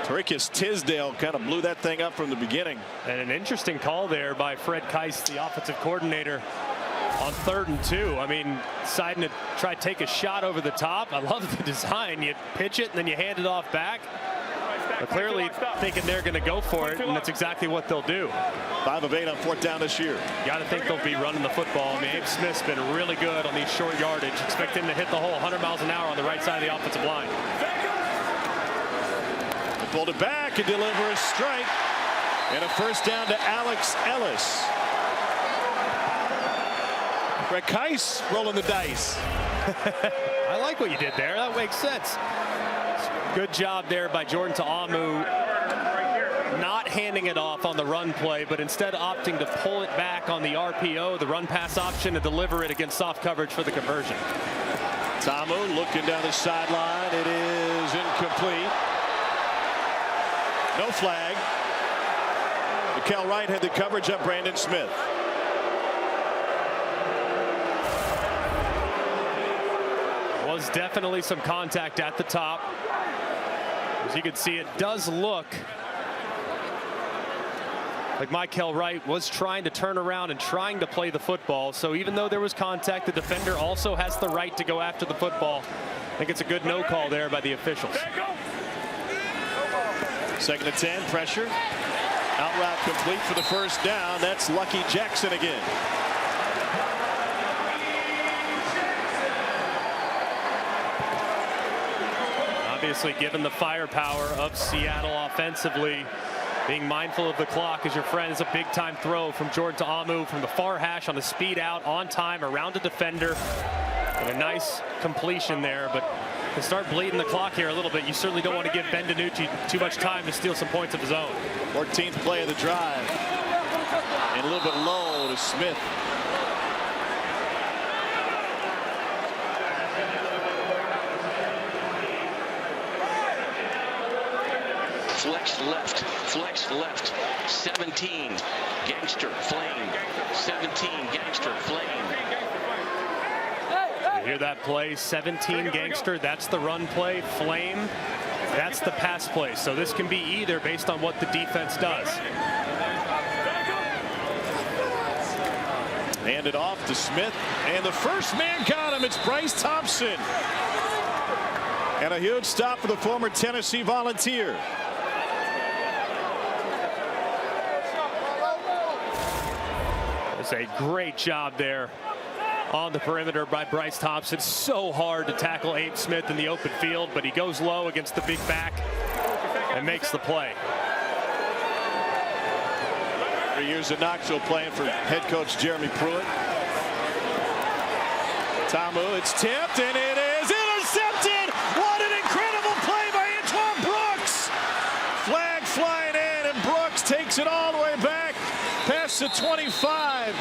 Tarikis Tisdale kind of blew that thing up from the beginning. And an interesting call there by Fred Keis, the offensive coordinator, on 3rd and 2. I mean, deciding to try to take a shot over the top. I love the design. You pitch it and then you hand it off back. But clearly thinking they're going to go for it, and that's exactly what they'll do. 5 of 8 on 4th down this year. You got to think they'll be running the football. I mean, Abe Smith's been really good on these short yardage. Expect him to hit the hole 100 miles an hour on the right side of the offensive line. They pulled it back and deliver a strike. And a first down to Alex Ellis. Fred Keis rolling the dice. I like what you did there. That makes sense. Good job there by Jordan Ta'amu, not handing it off on the run play, but instead opting to pull it back on the RPO, the run pass option, and deliver it against soft coverage for the conversion. Ta'amu looking down the sideline. It is incomplete. No flag. Mikel Wright had the coverage of Brandon Smith. Was definitely some contact at the top. As you can see, it does look like Mikel Wright was trying to turn around and trying to play the football. So even though there was contact, the defender also has the right to go after the football. I think it's a good no call there by the officials. 2nd and 10, pressure. Out route complete for the first down. That's Lucky Jackson again. Obviously, given the firepower of Seattle offensively, being mindful of the clock as your friend is a big-time throw from Jordan Ta'amu from the far hash on the speed out on time around a defender. And a nice completion there, but to start bleeding the clock here a little bit, you certainly don't want to give Ben DiNucci too much time to steal some points of his own. 14th play of the drive. And a little bit low to Smith. Flex left, 17, gangster, flame, 17, gangster, flame. You hear that play, 17 gangster, that's the run play, flame, that's the pass play. So this can be either based on what the defense does. Handed off to Smith, and the first man got him. It's Bryce Thompson. And a huge stop for the former Tennessee Volunteer. It's a great job there on the perimeter by Bryce Thompson. So hard to tackle Abe Smith in the open field, but he goes low against the big back and makes the play. 3 years at Knoxville playing for head coach Jeremy Pruitt. Ta'amu, it's tipped, and it is intercepted. What an incredible play by Antoine Brooks. Flag flying in, and Brooks takes it all the way back past the 25.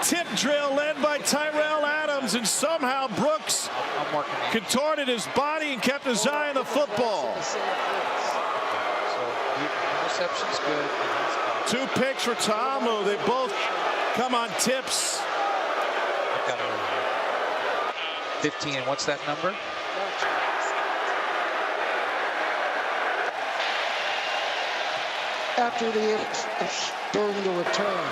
Tip drill led by Tyrell Adams, and somehow Brooks contorted his body and kept his eye on the football. So interception's good. 2 picks for Ta'amu. They both come on tips. I've got it over here. 15, and what's that number? After during the return.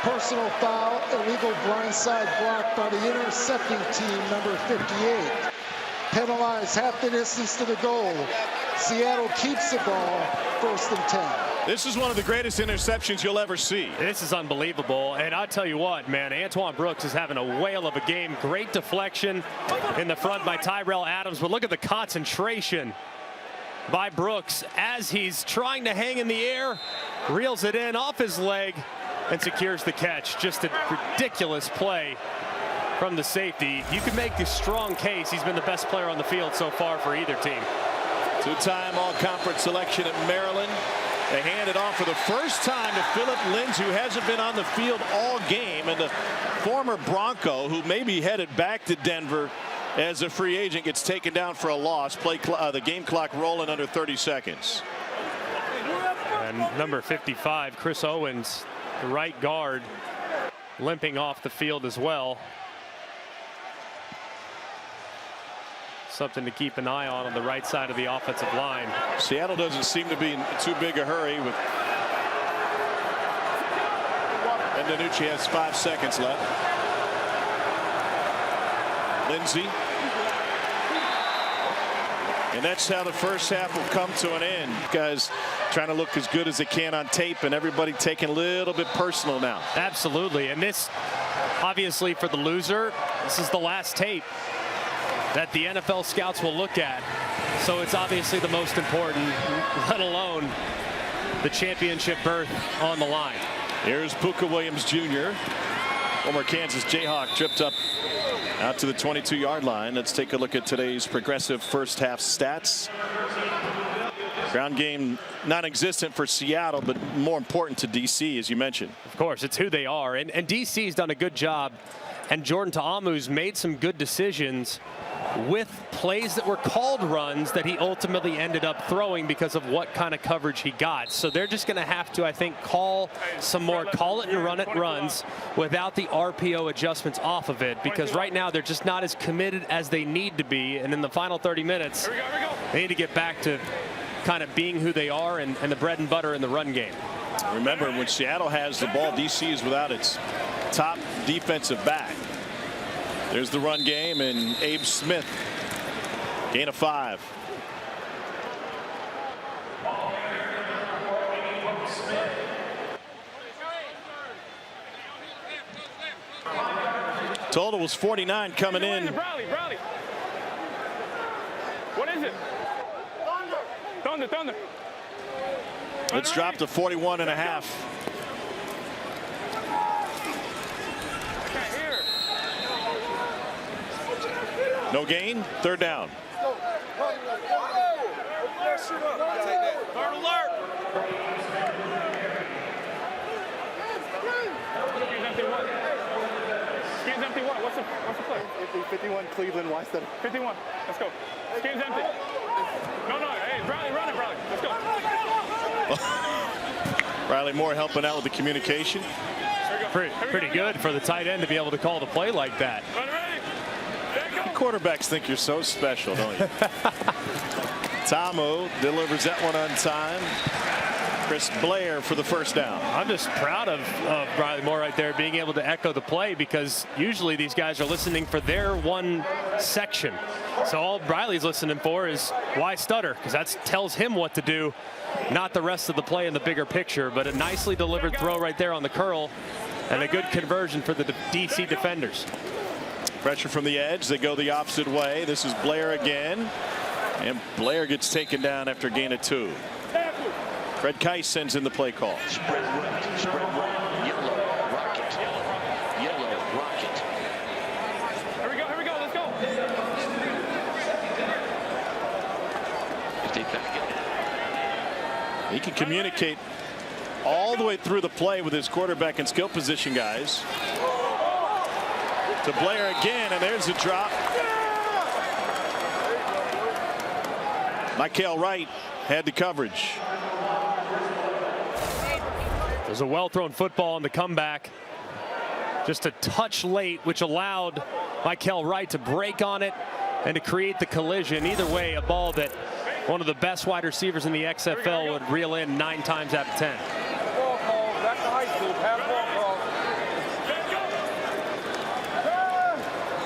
Personal foul, illegal blindside block by the intercepting team, number 58. Penalized half the distance to the goal. Seattle keeps the ball, 1st and 10. This is one of the greatest interceptions you'll ever see. This is unbelievable, and I tell you what, man, Antoine Brooks is having a whale of a game. Great deflection in the front by Tyrell Adams, but look at the concentration by Brooks as he's trying to hang in the air, reels it in off his leg and secures the catch. Just a ridiculous play from the safety. You can make a strong case he's been the best player on the field so far for either team. 2-time all-conference selection at Maryland. They hand it off for the first time to Philip Lindsay, who hasn't been on the field all game, and the former Bronco, who may be headed back to Denver as a free agent, gets taken down for a loss. The game clock rolling under 30 seconds. And number 55, Chris Owens, the right guard, limping off the field as well. Something to keep an eye on the right side of the offensive line. Seattle doesn't seem to be in too big a hurry. And DiNucci has 5 seconds left. Lindsay. And that's how the first half will come to an end. Guys trying to look as good as they can on tape, and everybody taking a little bit personal now. Absolutely. And this, obviously, for the loser, this is the last tape that the NFL scouts will look at. So it's obviously the most important, let alone the championship berth on the line. Here's Puka Williams Jr., former Kansas Jayhawk, tripped up out to the 22-yard line. Let's take a look at today's Progressive first half stats. Ground game non-existent for Seattle, but more important to DC, as you mentioned. Of course, it's who they are. And DC's done a good job. And Jordan Ta'amu's made some good decisions with plays that were called runs that he ultimately ended up throwing because of what kind of coverage he got. So they're just going to have to, I think, call some more call it and run it runs without the RPO adjustments off of it, because right now they're just not as committed as they need to be. And in the final 30 minutes, they need to get back to kind of being who they are and the bread and butter in the run game. Remember, when Seattle has the ball, DC is without its top defensive back. There's the run game, and Abe Smith, gain of 5. Total was 49 coming in. Bradley. What is it? Thunder. It's dropped to 41 and a half. No gain. Third down. Third alert. Game's empty. What? What's the play? 51 Cleveland. Why instead? 51. Let's go. Game's empty. No. Hey, Bradley, run it, Bradley. Let's go. Riley Moore helping out with the communication. Pretty good for the tight end to be able to call the play like that. Quarterbacks think you're so special, don't you? Tamu delivers that one on time. Chris Blair for the first down. I'm just proud of Riley Moore right there being able to echo the play, because usually these guys are listening for their one section. So all Riley's listening for is why stutter, because that tells him what to do, not the rest of the play in the bigger picture. But a nicely delivered throw right there on the curl, and a good conversion for the DC defenders. Pressure from the edge. They go the opposite way. This is Blair again. And Blair gets taken down after a gain of 2. Fred Keiss sends in the play call. Spread right. Yellow, rocket. Yellow, rocket. Here we go. Let's go. If they back it. He can communicate all the way through the play with his quarterback and skill position guys. To Blair again, and there's a drop. Mykael Wright had the coverage. There's a well-thrown football on the comeback. Just a touch late, which allowed Mykael Wright to break on it and to create the collision. Either way, a ball that one of the best wide receivers in the XFL would reel in 9 times out of 10.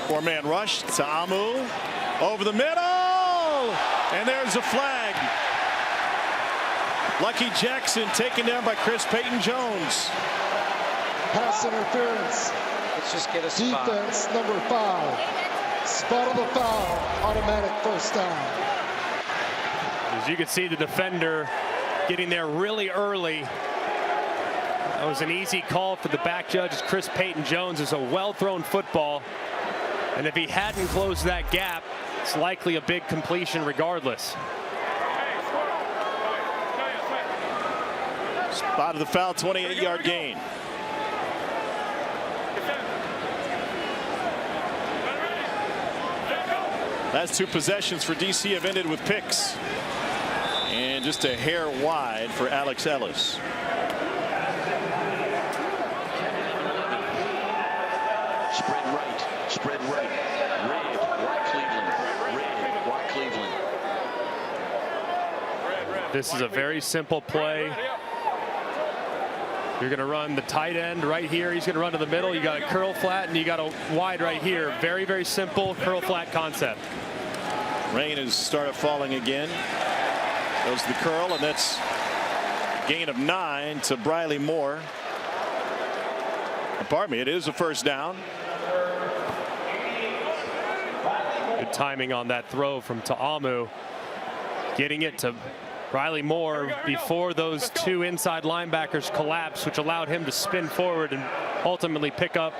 Four-man rush to Amu. Over the middle. And there's a flag. Lucky Jackson taken down by Chris Payton-Jones. Pass interference. Let's just get a spot. Defense number 5. Spot of the foul. Automatic first down. As you can see, the defender getting there really early. That was an easy call for the back judge. Chris Payton-Jones. Is a well-thrown football. And if he hadn't closed that gap, it's likely a big completion regardless. Spot of the foul, 28-yard gain. Last 2 possessions for DC have ended with picks. And just a hair wide for Alex Ellis. Spread right. Red, white Cleveland. Red, white Cleveland. This is a very simple play. You're going to run the tight end right here. He's going to run to the middle. You got a curl flat, and you got a wide right here. Very, very simple curl flat concept. Rain has started falling again. Goes the curl, and that's a gain of 9 to Riley Moore. Pardon me, it is a first down. Good timing on that throw from Ta'amu. Getting it to Riley Moore before those 2 inside linebackers collapsed, which allowed him to spin forward and ultimately pick up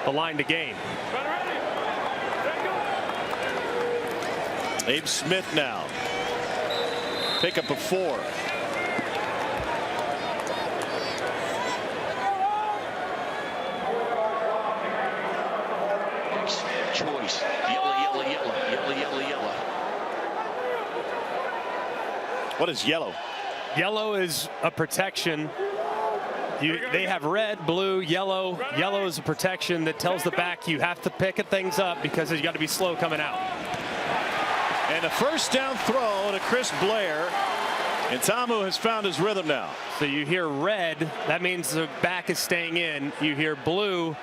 the line to gain. Abe Smith now. Pick up a 4. Choice. Yellow. What is yellow? Yellow is a protection. They have red, blue, yellow. Yellow is a protection that tells the back you have to pick things up because you got to be slow coming out. And a first down throw to Chris Blair. And Tamu has found his rhythm now. So you hear red, that means the back is staying in. You hear blue,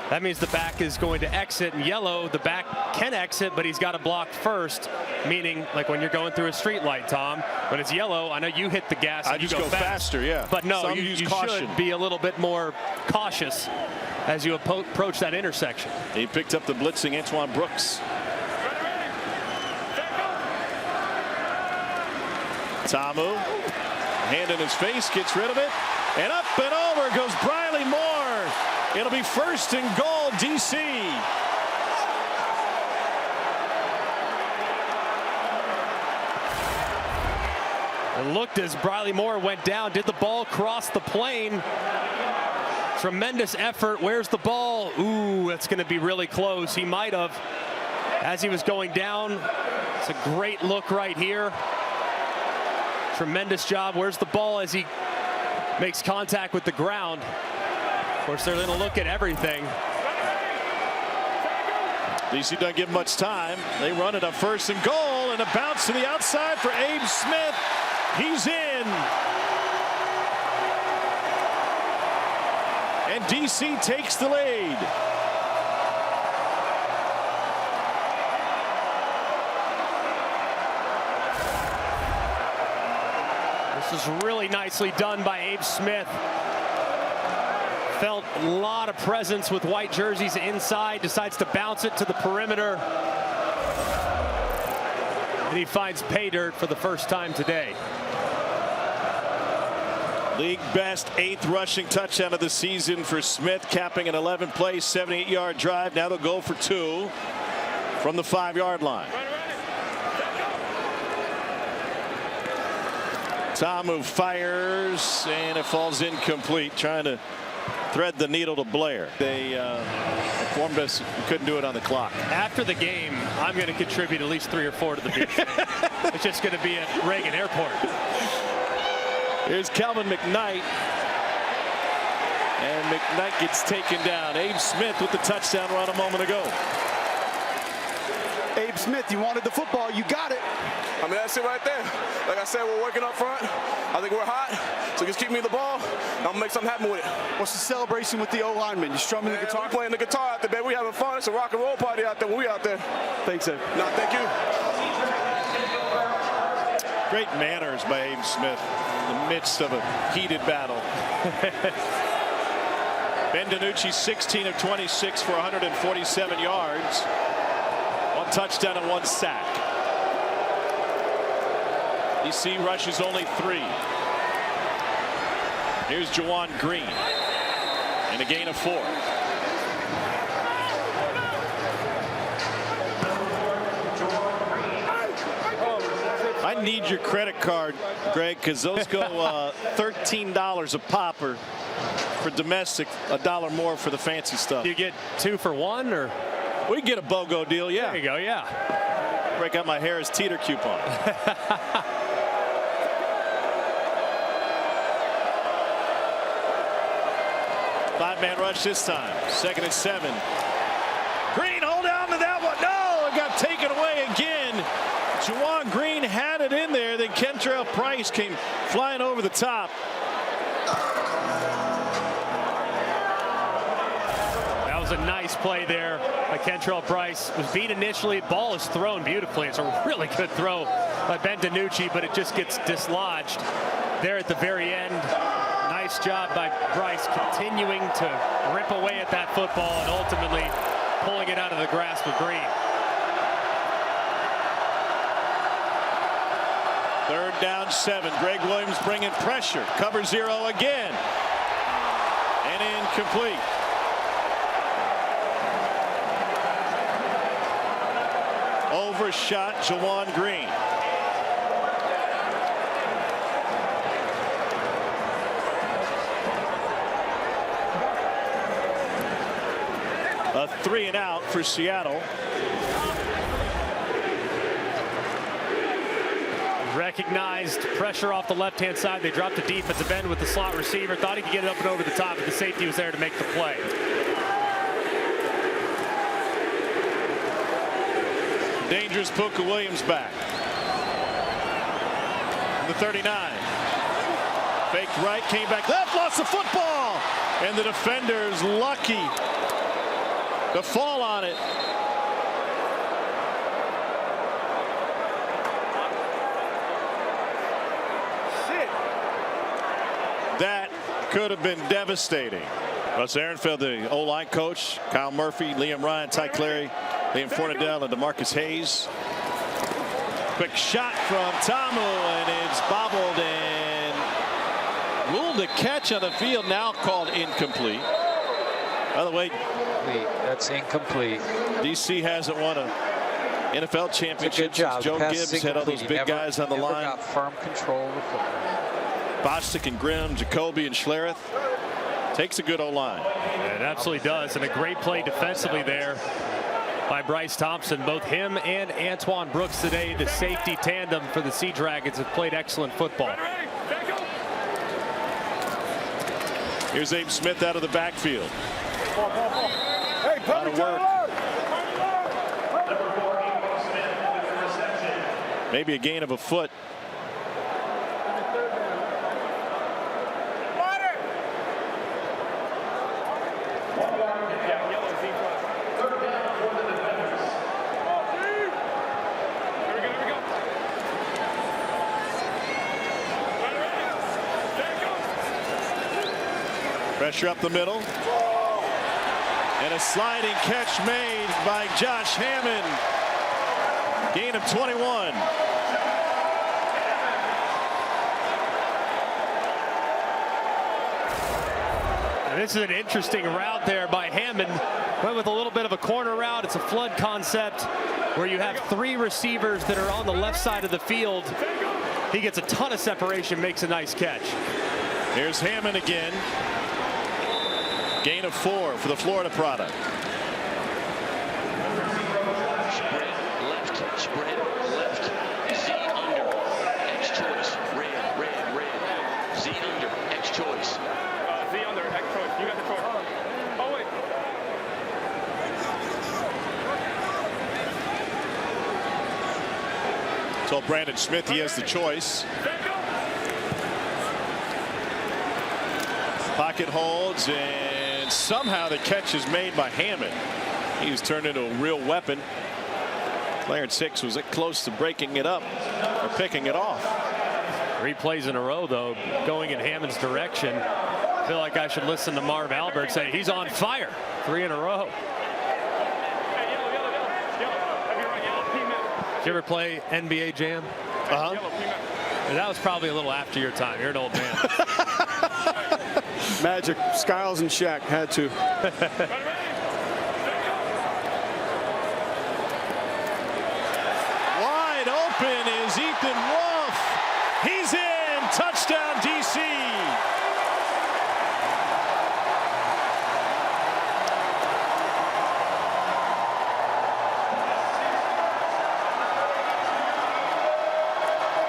That means the back is going to exit. In yellow, the back can exit, but he's got to block first, meaning like when you're going through a street light, Tom. When it's yellow, I know you hit the gas and I you just go faster, yeah. But no, Some you use should caution. be a little bit more cautious as you approach that intersection. He picked up the blitzing Antoine Brooks. Tamu, hand in his face, gets rid of it, and up and over goes Briley Moore. It'll be first and goal, DC. It looked as Briley Moore went down. Did the ball cross the plane? Tremendous effort. Where's the ball? Ooh, that's going to be really close. He might have as he was going down. It's a great look right here. Tremendous job. Where's the ball as he makes contact with the ground? Of course, they're going to look at everything. DC doesn't give much time. They run it up first and goal, and a bounce to the outside for Abe Smith. He's in. And DC takes the lead. This is really nicely done by Abe Smith. Felt a lot of presence with white jerseys inside, decides to bounce it to the perimeter. And he finds pay dirt for the first time today. League best 8th rushing touchdown of the season for Smith, capping an 11-play, 78-yard drive. Now they'll go for 2 from the 5-yard line. Tamu fires, and it falls incomplete, trying to thread the needle to Blair. They informed us we couldn't do it on the clock. After the game, I'm going to contribute at least 3 or 4 to the beach. It's just going to be at Reagan Airport. Here's Calvin McKnight. And McKnight gets taken down. Abe Smith with the touchdown run a moment ago. Abe Smith, you wanted the football, you got it. I mean, that's it right there. Like I said, we're working up front. I think we're hot. So just keep me the ball. I'm going to make something happen with it. What's the celebration with the O-lineman? You strumming the guitar? We're playing the guitar out there, baby. We having fun. It's a rock and roll party out there when we out there. Thanks, Abe. No, thank you. Great manners by Abe Smith in the midst of a heated battle. Ben DiNucci, 16 of 26 for 147 yards. 1 touchdown and 1 sack. DC rushes only 3. Here's Juwan Green. And a gain of 4. I need your credit card, Greg, because those go $13 a pop, or for domestic, $1 more for the fancy stuff. You get 2 for 1, or? We can get a BOGO deal, yeah. There you go, yeah. Break out my Harris Teeter coupon. Five-man rush this time. 2nd and 7. Green, hold on to that one. No, it got taken away again. Juwan Green had it in there. Then Kentrell Price came flying over the top. That was a nice play there by Kentrell Price. Was beat initially. Ball is thrown beautifully. It's a really good throw by Ben DiNucci, but it just gets dislodged there at the very end. Nice job by Bryce continuing to rip away at that football and ultimately pulling it out of the grasp of Green. 3rd down 7. Greg Williams bringing pressure. Cover 0 again. And incomplete. Overshot Juwan Green. A 3 and out for Seattle. Recognized pressure off the left-hand side. They dropped the defensive end with the slot receiver. Thought he could get it up and over the top, but the safety was there to make the play. Dangerous Puka Williams back. The 39. Faked right, came back left, lost the football. And the defender's lucky The fall on it. That could have been devastating. Russ Ehrenfeld, the O-line coach, Kyle Murphy, Liam Ryan, Ty Clary, Liam Fornadell, and DeMarcus Hayes. Quick shot from Tamu, and it's bobbled and ruled a catch on the field, now called incomplete. By the way, that's incomplete. DC hasn't won a NFL championship since Joe Gibbs had all those big guys on the line. Got firm control of the football. Bostic and Grimm, Jacoby and Schlereth. Takes a good O-line. It absolutely does, and a great play defensively there by Bryce Thompson. Both him and Antoine Brooks today, the safety tandem for the Sea Dragons, have played excellent football. Here's Abe Smith out of the backfield. Hey, lot of work. Maybe a gain of a foot. Pressure up the middle. And a sliding catch made by Josh Hammond. Gain of 21. And this is an interesting route there by Hammond. Went with a little bit of a corner route. It's a flood concept where you have three receivers that are on the left side of the field. He gets a ton of separation, makes a nice catch. Here's Hammond again. Gain of 4 for the Florida product. Spread left, spread left. Z under, X choice, red, red, red. Z under, X choice. Z under, X choice. You got the choice. Oh, wait. Told Brandon Smith he has the choice. Pocket holds, and somehow the catch is made by Hammond. He's turned into a real weapon. Clarence 6 was close to breaking it up or picking it off. 3 plays in a row, though, going in Hammond's direction. I feel like I should listen to Marv Albert say he's on fire. 3 in a row. Did you ever play NBA Jam? Uh-huh. That was probably a little after your time. You're an old man. Magic, Skiles and Shaq had to. Wide open is Ethan Wolf. He's in. Touchdown, DC.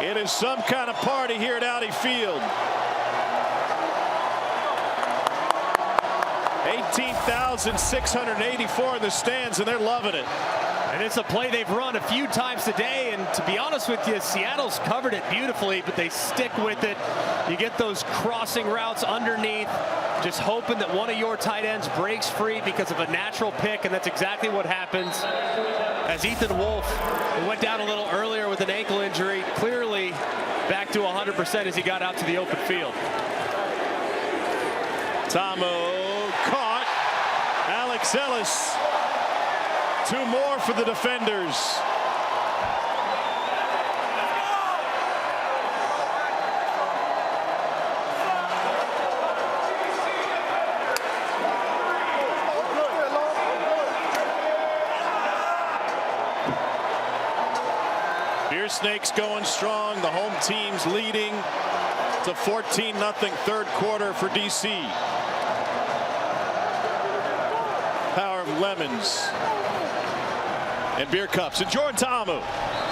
It is some kind of party here at Audi Field. 18,684 in the stands, and they're loving it. And it's a play they've run a few times today, and to be honest with you, Seattle's covered it beautifully, but they stick with it. You get those crossing routes underneath, just hoping that one of your tight ends breaks free because of a natural pick, and that's exactly what happens. As Ethan Wolf, who went down a little earlier with an ankle injury, clearly back to 100% as he got out to the open field. Tamu caught. Alex Ellis. 2 more for the defenders. Beer Snakes going strong. The home team's leading. It's a 14-0 third quarter for DC. Power of lemons and beer cups. And Jordan Tamu.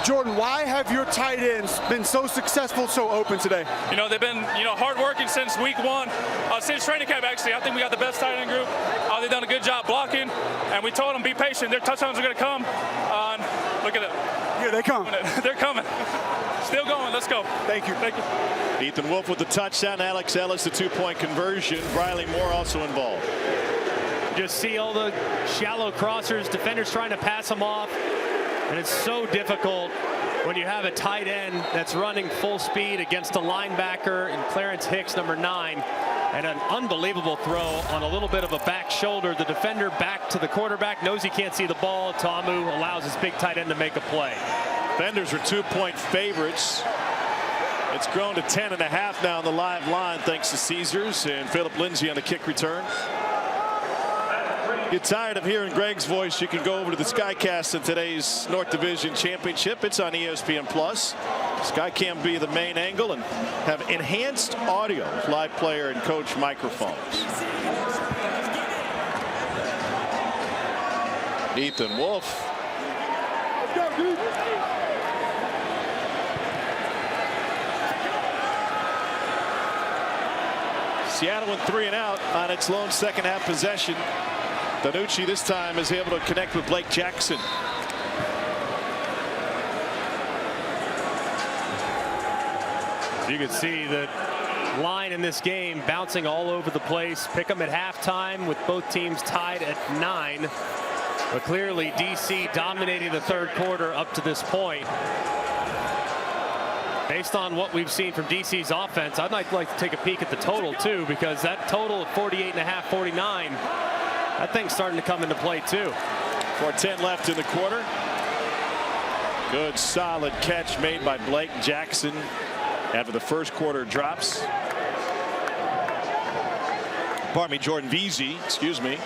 Jordan, why have your tight ends been so successful, so open today? You know, they've been, hard working since week 1. Since training camp, actually. I think we got the best tight end group. They've done a good job blocking, and we told them be patient. Their touchdowns are going to come. Look at it. Here they come. They're coming. Still going. Let's go. Thank you. Thank you. Ethan Wolf with the touchdown. Alex Ellis, the 2-point conversion. Briley Moore also involved. just see all the shallow crossers, defenders trying to pass them off. And it's so difficult when you have a tight end that's running full speed against a linebacker and Clarence Hicks, number 9, and an unbelievable throw on a little bit of a back shoulder. The defender back to the quarterback, knows he can't see the ball. Tamu allows his big tight end to make a play. Defenders are 2-point favorites. It's grown to 10.5 now on the live line thanks to Caesars and Philip Lindsay on the kick return. Get tired of hearing Greg's voice, you can go over to the Skycast in today's North Division Championship. It's on ESPN+. Skycam be the main angle and have enhanced audio, live player and coach microphones. Ethan Wolf. Seattle went 3 and out on its lone second half possession. Danucci this time is able to connect with Blake Jackson. You can see the line in this game bouncing all over the place. Pick them at halftime with both teams tied at 9. But clearly DC dominating the third quarter up to this point. Based on what we've seen from DC's offense, I'd like to take a peek at the total too, because that total of 48.5, 49, that thing's starting to come into play too. 4:10 left in the quarter. Good solid catch made by Blake Jackson after the first quarter drops. Pardon me, Jordan Veazey, excuse me.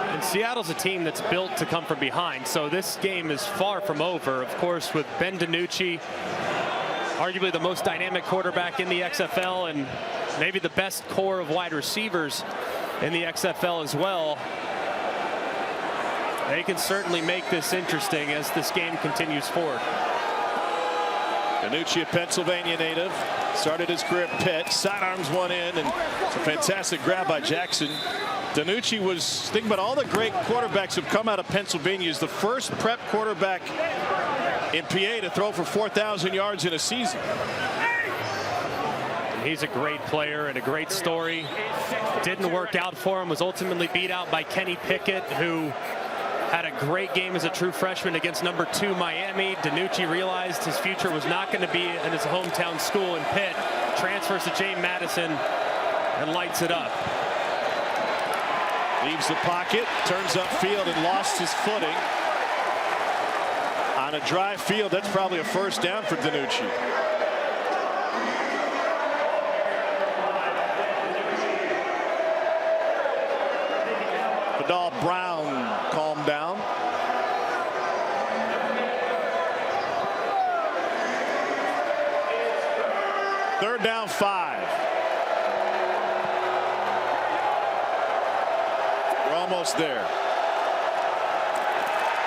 And Seattle's a team that's built to come from behind, so this game is far from over. Of course, with Ben DiNucci, arguably the most dynamic quarterback in the XFL and maybe the best core of wide receivers in the XFL as well. They can certainly make this interesting as this game continues forward. DiNucci, a Pennsylvania native, started his career at Pitt, sidearms one in, and it's a fantastic grab by Jackson. DiNucci was, think about all the great quarterbacks who've come out of Pennsylvania, is the first prep quarterback in PA to throw for 4,000 yards in a season. He's a great player and a great story. Didn't work out for him, was ultimately beat out by Kenny Pickett, who had a great game as a true freshman against number 2 Miami. DiNucci realized his future was not going to be in his hometown school in Pitt. Transfers to James Madison and lights it up. Leaves the pocket, turns upfield and lost his footing. On a dry field, that's probably a first down for DiNucci. Vidal Brown calmed down. Third down 5. We're almost there.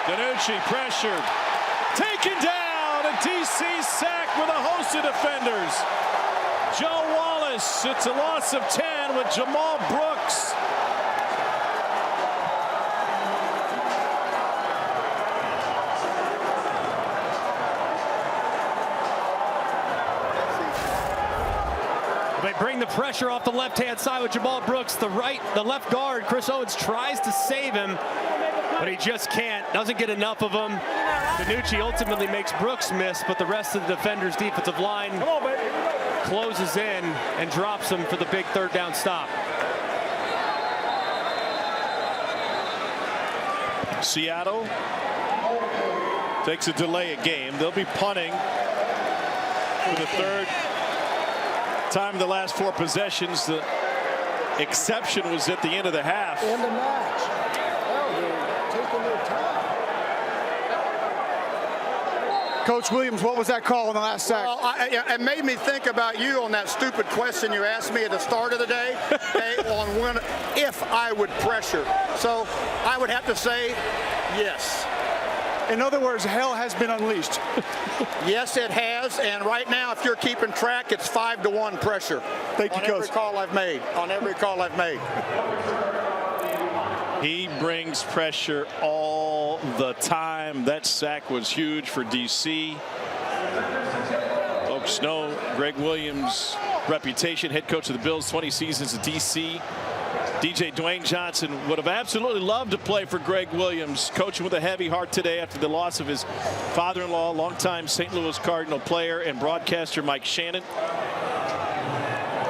DiNucci pressured. Taken down. A DC sack with a host of defenders. Joe Wallace. It's a loss of 10 with Jamal Brooks. They bring the pressure off the left-hand side with Jamal Brooks. The left guard, Chris Owens, tries to save him, but he just can't. Doesn't get enough of him. DiNucci ultimately makes Brooks miss, but the rest of the defender's defensive line closes in and drops him for the big third down stop. Seattle takes a delay of game. They'll be punting for the third time in the last 4 possessions. The exception was at the end of the half. End of match. Oh, they're taking their time. Coach Williams, what was that call on the last sack? Well, it made me think about you on that stupid question you asked me at the start of the day, okay, on when, if I would pressure. So I would have to say yes. In other words, hell has been unleashed. Yes, it has. And right now, if you're keeping track, it's 5-1 pressure. Thank you, on Coach. every call I've made. On every call I've made. He brings pressure all the time. That sack was huge for DC. Folks know Greg Williams' reputation, head coach of the Bills, 20 seasons at DC. DJ Dwayne Johnson would have absolutely loved to play for Greg Williams, coaching with a heavy heart today after the loss of his father-in-law, longtime St. Louis Cardinal player and broadcaster Mike Shannon.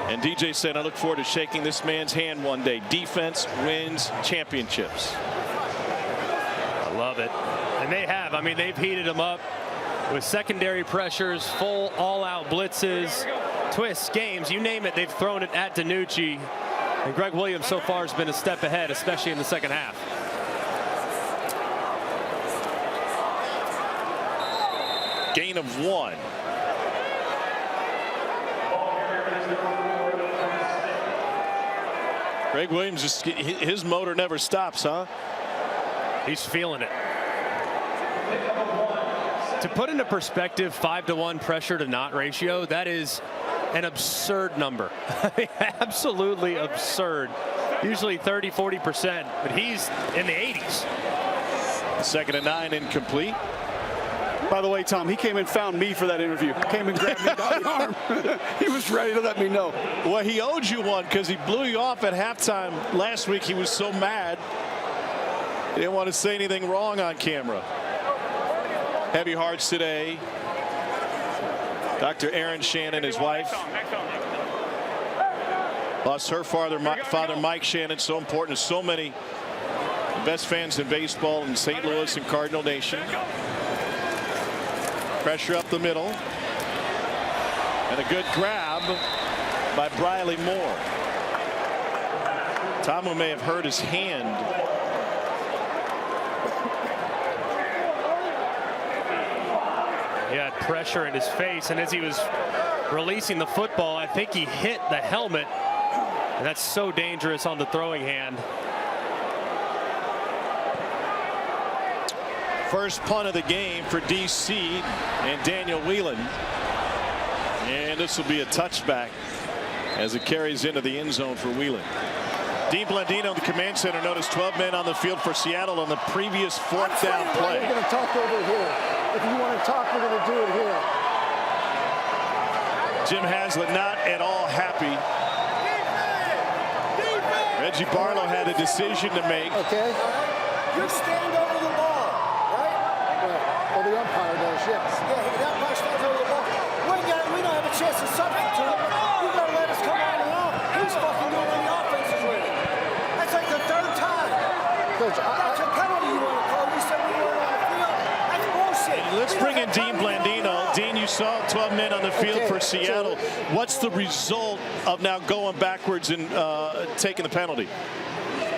And DJ said, I look forward to shaking this man's hand one day. Defense wins championships. I love it. And they have. I mean, they've heated him up with secondary pressures, full all-out blitzes, twists, games, you name it, they've thrown it at DiNucci. And Greg Williams so far has been a step ahead, especially in the second half. Gain of 1. Greg Williams, just his motor never stops, huh? He's feeling it. To put into perspective, 5-to-1 pressure to not ratio, that is an absurd number. Absolutely absurd. Usually 30-40%, but he's in the 80s. 2nd and 9, incomplete. By the way, Tom, he came and found me for that interview. Came and grabbed me by the arm. He was ready to let me know. Well, he owed you one because he blew you off at halftime last week. He was so mad. He didn't want to say anything wrong on camera. Heavy hearts today. Dr. Erin Shannon, his wife, lost her father Mike Shannon, so important to so many best fans in baseball in St. Louis and Cardinal Nation. Pressure up the middle. And a good grab by Briley Moore. Tomo may have hurt his hand. He had pressure in his face, and as he was releasing the football, I think he hit the helmet, and that's so dangerous on the throwing hand. First punt of the game for DC and Daniel Whelan. And this will be a touchback as it carries into the end zone for Whelan. Dean Blandino, the command center, noticed 12 men on the field for Seattle on the previous 4th down play. We're going to talk over here. If you want to talk, we're going to do it here. Jim Haslett not at all happy. Reggie Barlow had a decision to make. Okay. You stand over the ball, right? Right. Well, the umpire does, yes. Yeah, the umpire stands over the ball. We don't have a chance to substitute. You got to let us come on and on. Who's fucking doing any offenses with it? That's like the 3rd time. Coach, that's a penalty you want to call. You said we weren't on the field. That's bullshit. Let's bring in Dean Blandino. Dean, you saw 12 men on the field for Seattle. What's the result of now going backwards and taking the penalty?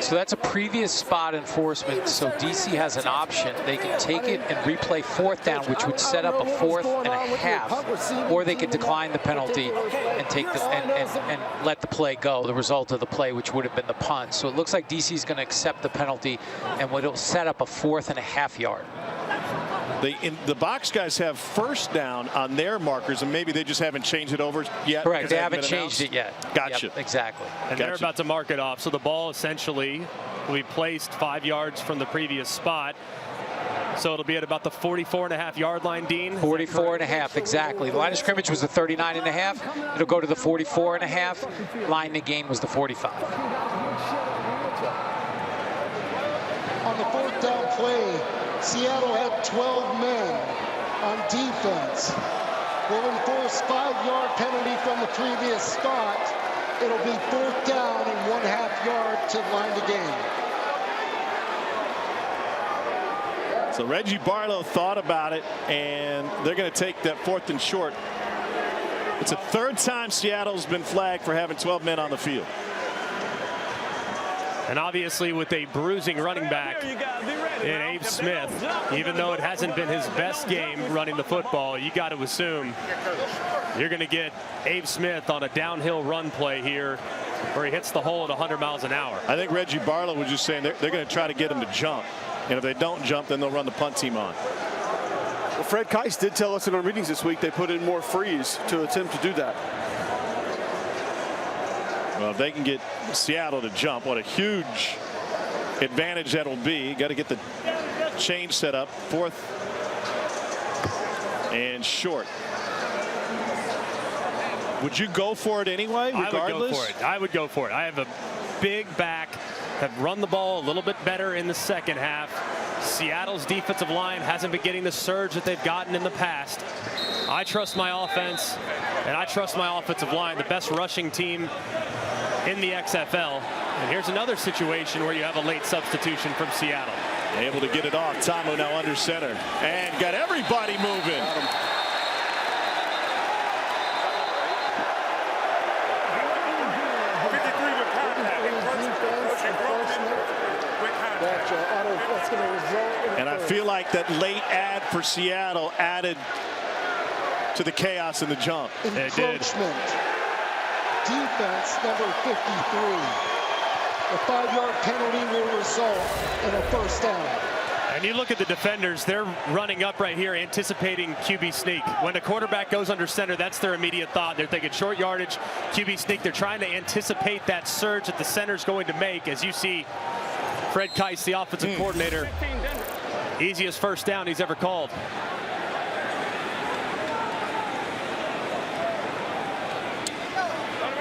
So that's a previous spot enforcement. So DC has an option. They can take it and replay 4th down, which would set up a 4th and a half, or they could decline the penalty and take the and let the play go. The result of the play, which would have been the punt. So it looks like DC is going to accept the penalty, and it'll set up a 4th and a half yard. The box guys have 1st down on their markers, and maybe they just haven't changed it over yet. Correct. They haven't changed it yet. Gotcha. Yep, exactly. And they're about to mark it off. So the ball essentially will be placed 5 yards from the previous spot. So it'll be at about the 44.5-yard line, Dean. 44.5, exactly. The line of scrimmage was the 39.5. It'll go to the 44.5. Line to gain was the 45. On the 4th down play, Seattle had 12 men on defense. Will enforce 5-yard penalty from the previous spot. It'll be 4th down and 1/2 yard to line to gain. So Reggie Barlow thought about it, and they're going to take that 4th and short. It's a 3rd time Seattle's been flagged for having 12 men on the field. And obviously with a bruising running back in Abe Smith, even though it hasn't been his best game running the football, you got to assume you're going to get Abe Smith on a downhill run play here where he hits the hole at 100 miles an hour. I think Reggie Barlow was just saying they're going to try to get him to jump. And if they don't jump, then they'll run the punt team on. Well, Fred Keiss did tell us in our meetings this week they put in more frees to attempt to do that. Well, if they can get Seattle to jump, what a huge advantage that'll be. Got to get the change set up. 4th and short. Would you go for it anyway, regardless? I would go for it. I would go for it. I have big back, have run the ball a little bit better in the second half. Seattle's defensive line hasn't been getting the surge that they've gotten in the past. I trust my offense, and I trust my offensive line, the best rushing team in the XFL. And here's another situation where you have a late substitution from Seattle. Able to get it off. Tamu now under center and got everybody moving. And I feel like that late ad for Seattle added to the chaos in the jump. Encroachment. Defense number 53. The 5-yard penalty will result in a first down. And you look at the defenders, they're running up right here, anticipating QB sneak. When a quarterback goes under center, that's their immediate thought. They're thinking short yardage, QB sneak. They're trying to anticipate that surge that the center's going to make. As you see, Fred Kice, the offensive coordinator, easiest first down he's ever called.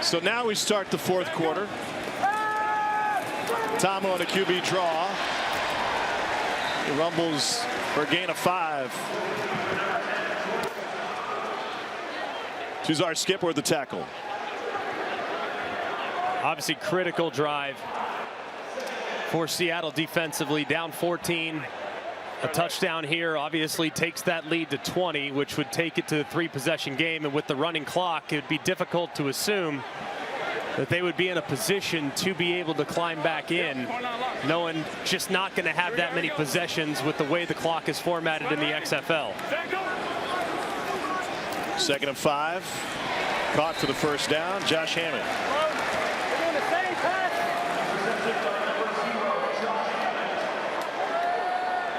So now we start the fourth quarter. Tamu on a QB draw. He rumbles for a gain of 5. Tuzar Skipper with the tackle. Obviously critical drive for Seattle defensively, down 14. A touchdown here obviously takes that lead to 20, which would take it to a 3-possession game. And with the running clock, it would be difficult to assume that they would be in a position to be able to climb back in, knowing just not going to have that many possessions with the way the clock is formatted in the XFL. 2nd and 5. Caught for the first down. Josh Hammond.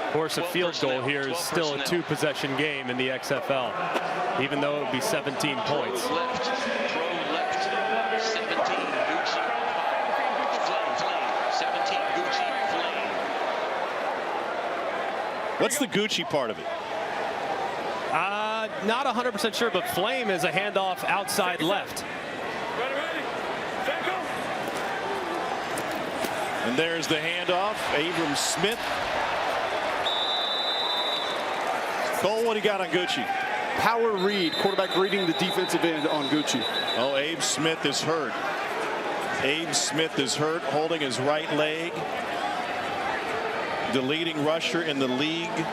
Of course, a field goal here is still a 2-possession game in the XFL, even though it would be 17 points. What's the Gucci part of it? Not 100% sure, but Flame is a handoff outside left. And there's the handoff. Abram Smith. Cole, what do you got on Gucci? Power read, quarterback reading the defensive end on Gucci. Oh, Abe Smith is hurt. Abe Smith is hurt, holding his right leg. The leading rusher in the league,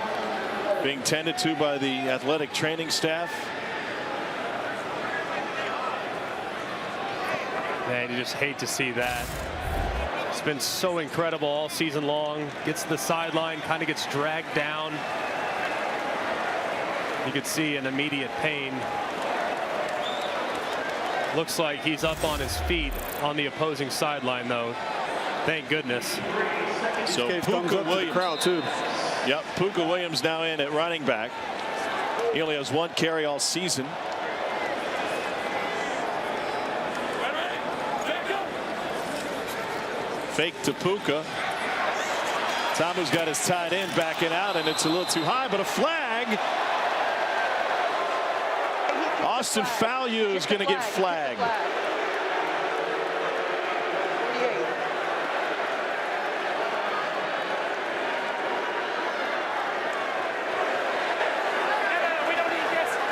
being tended to by the athletic training staff. Man, you just hate to see that. It's been so incredible all season long. Gets to the sideline, kind of gets dragged down. You could see an immediate pain. Looks like he's up on his feet on the opposing sideline, though. Thank goodness. So Puka Williams, crowd too. Yep, Puka Williams now in at running back. He only has 1 carry all season. Fake to Puka. Tamu's got his tight end backing out, and it's a little too high, but a flag. Austin Fallu is going to get flagged.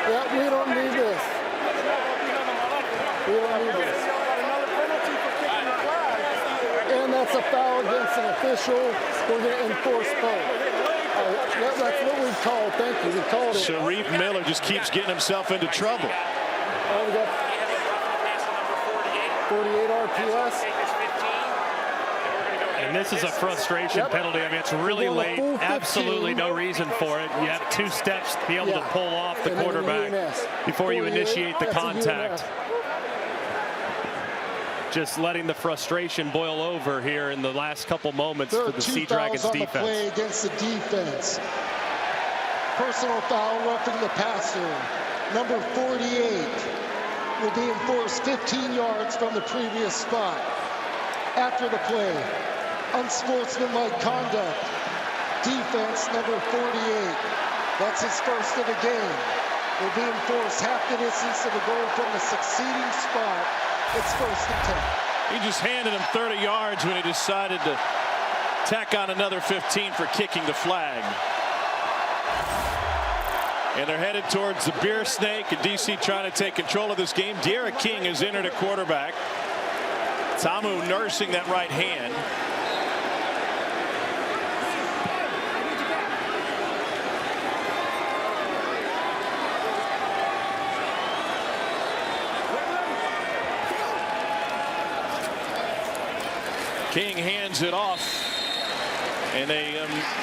Yeah, we don't need this. We don't need this. And that's a foul against an official. We're going to enforce both. That's what we called. Thank you. We called it. Sharif Miller just keeps getting himself into trouble. Oh, we got 48 RPS. And this is a frustration penalty. I mean, it's really late. Absolutely no reason for it. You have 2 steps to be able to pull off the quarterback before you initiate the contact. Just letting the frustration boil over here in the last couple moments for the Sea Dragons defense. Play against the defense. Personal foul, roughing the passer. Number 48 will be enforced 15 yards from the previous spot. After the play, unsportsmanlike conduct. Defense number 48. That's his first of the game. Will be enforced half the distance of the goal from the succeeding spot. It's 1st and 10. He just handed him 30 yards when he decided to tack on another 15 for kicking the flag. And they're headed towards the beer snake, and DC trying to take control of this game. De'Ara King has entered at quarterback. Tamu nursing that right hand. King hands it off, and they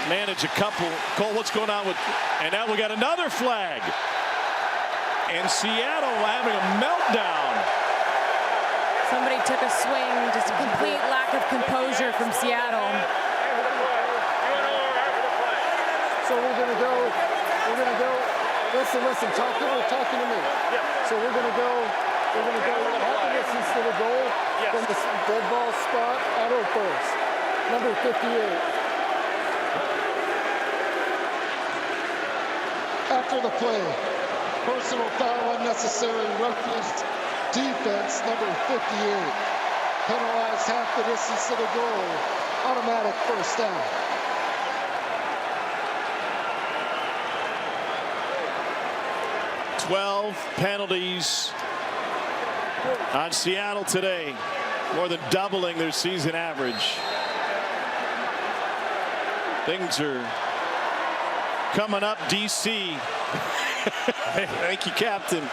manage a couple. Cole, what's going on with? And now we got another flag. And Seattle having a meltdown. Somebody took a swing, just a complete lack of composure from Seattle. So we're gonna go, listen, talking to me. So we're gonna go happiness instead of goal from the dead ball spot, auto first, number 58. After the play, personal foul, unnecessary roughness, defense, number 58. Penalized half the distance to the goal, automatic first down. $12 penalties on Seattle today, more than doubling their season average. Things are coming up, DC. Thank you, Captain.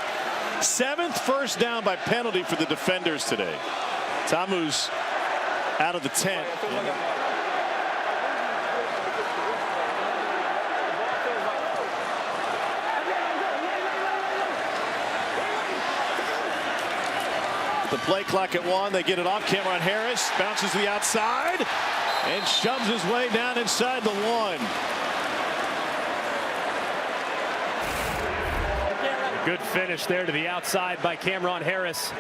7th first down by penalty for the defenders today. Tamu's out of the tent. The play clock at 1. They get it off. Cameron Harris bounces to the outside and shoves his way down inside the 1. A good finish there to the outside by Cameron Harris.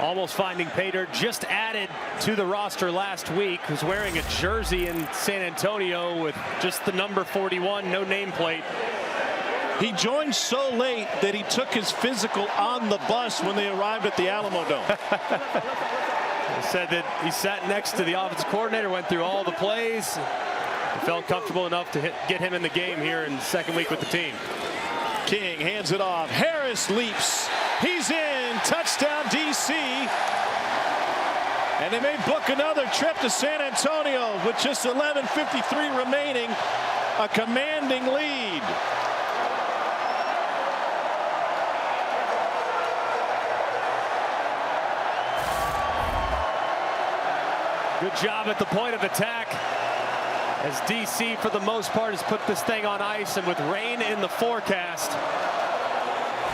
Almost finding pay dirt. Just added to the roster last week. Was wearing a jersey in San Antonio with just the number 41, no nameplate. He joined so late that he took his physical on the bus when they arrived at the Alamo Dome. He said that he sat next to the offensive coordinator, went through all the plays, felt comfortable enough to get him in the game here in the second week with the team. King hands it off. Harris leaps. He's in. Touchdown, DC. And they may book another trip to San Antonio with just 11:53 remaining. A commanding lead. Good job at the point of attack, as DC for the most part has put this thing on ice, and with rain in the forecast,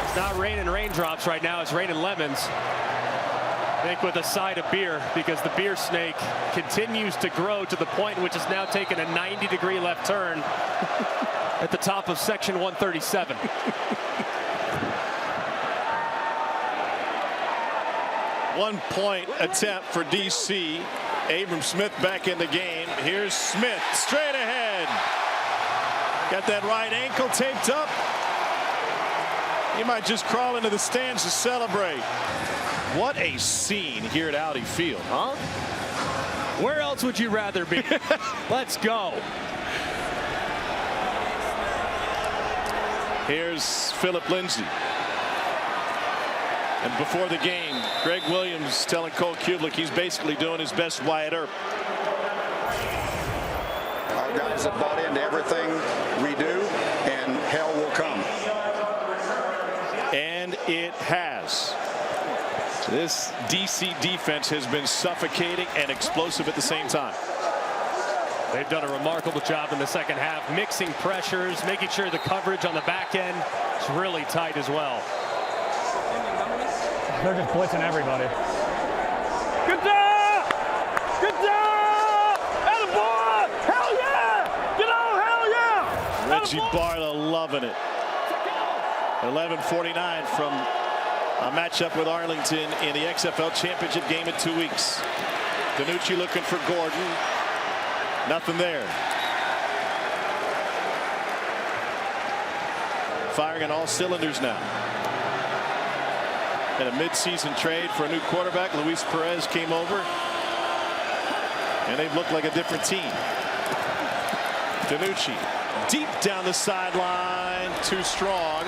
it's not rain and raindrops right now, it's rain and lemons. I think with a side of beer, because the beer snake continues to grow to the point in which it's now taken a 90-degree left turn at the top of section 137. One-point attempt for DC. Abram Smith back in the game. Here's Smith straight ahead. Got that right ankle taped up. He might just crawl into the stands to celebrate. What a scene here at Audi Field, huh? Where else would you rather be? Let's go. Here's Philip Lindsay. And before the game, Greg Williams telling Cole Kublik he's basically doing his best Wyatt Earp. Our guys have bought into everything we do, and hell will come. And it has. This DC defense has been suffocating and explosive at the same time. They've done a remarkable job in the second half, mixing pressures, making sure the coverage on the back end is really tight as well. They're just blitzing everybody. Good job! Good job! Attaboy! Hell yeah! Get on, hell yeah! Reggie Barla loving it. 11:49 from a matchup with Arlington in the XFL championship game in 2 weeks. Danucci looking for Gordon. Nothing there. Firing on all cylinders now. in a midseason trade for a new quarterback. Luis Perez came over, and they've looked like a different team. DiNucci deep down the sideline, too strong.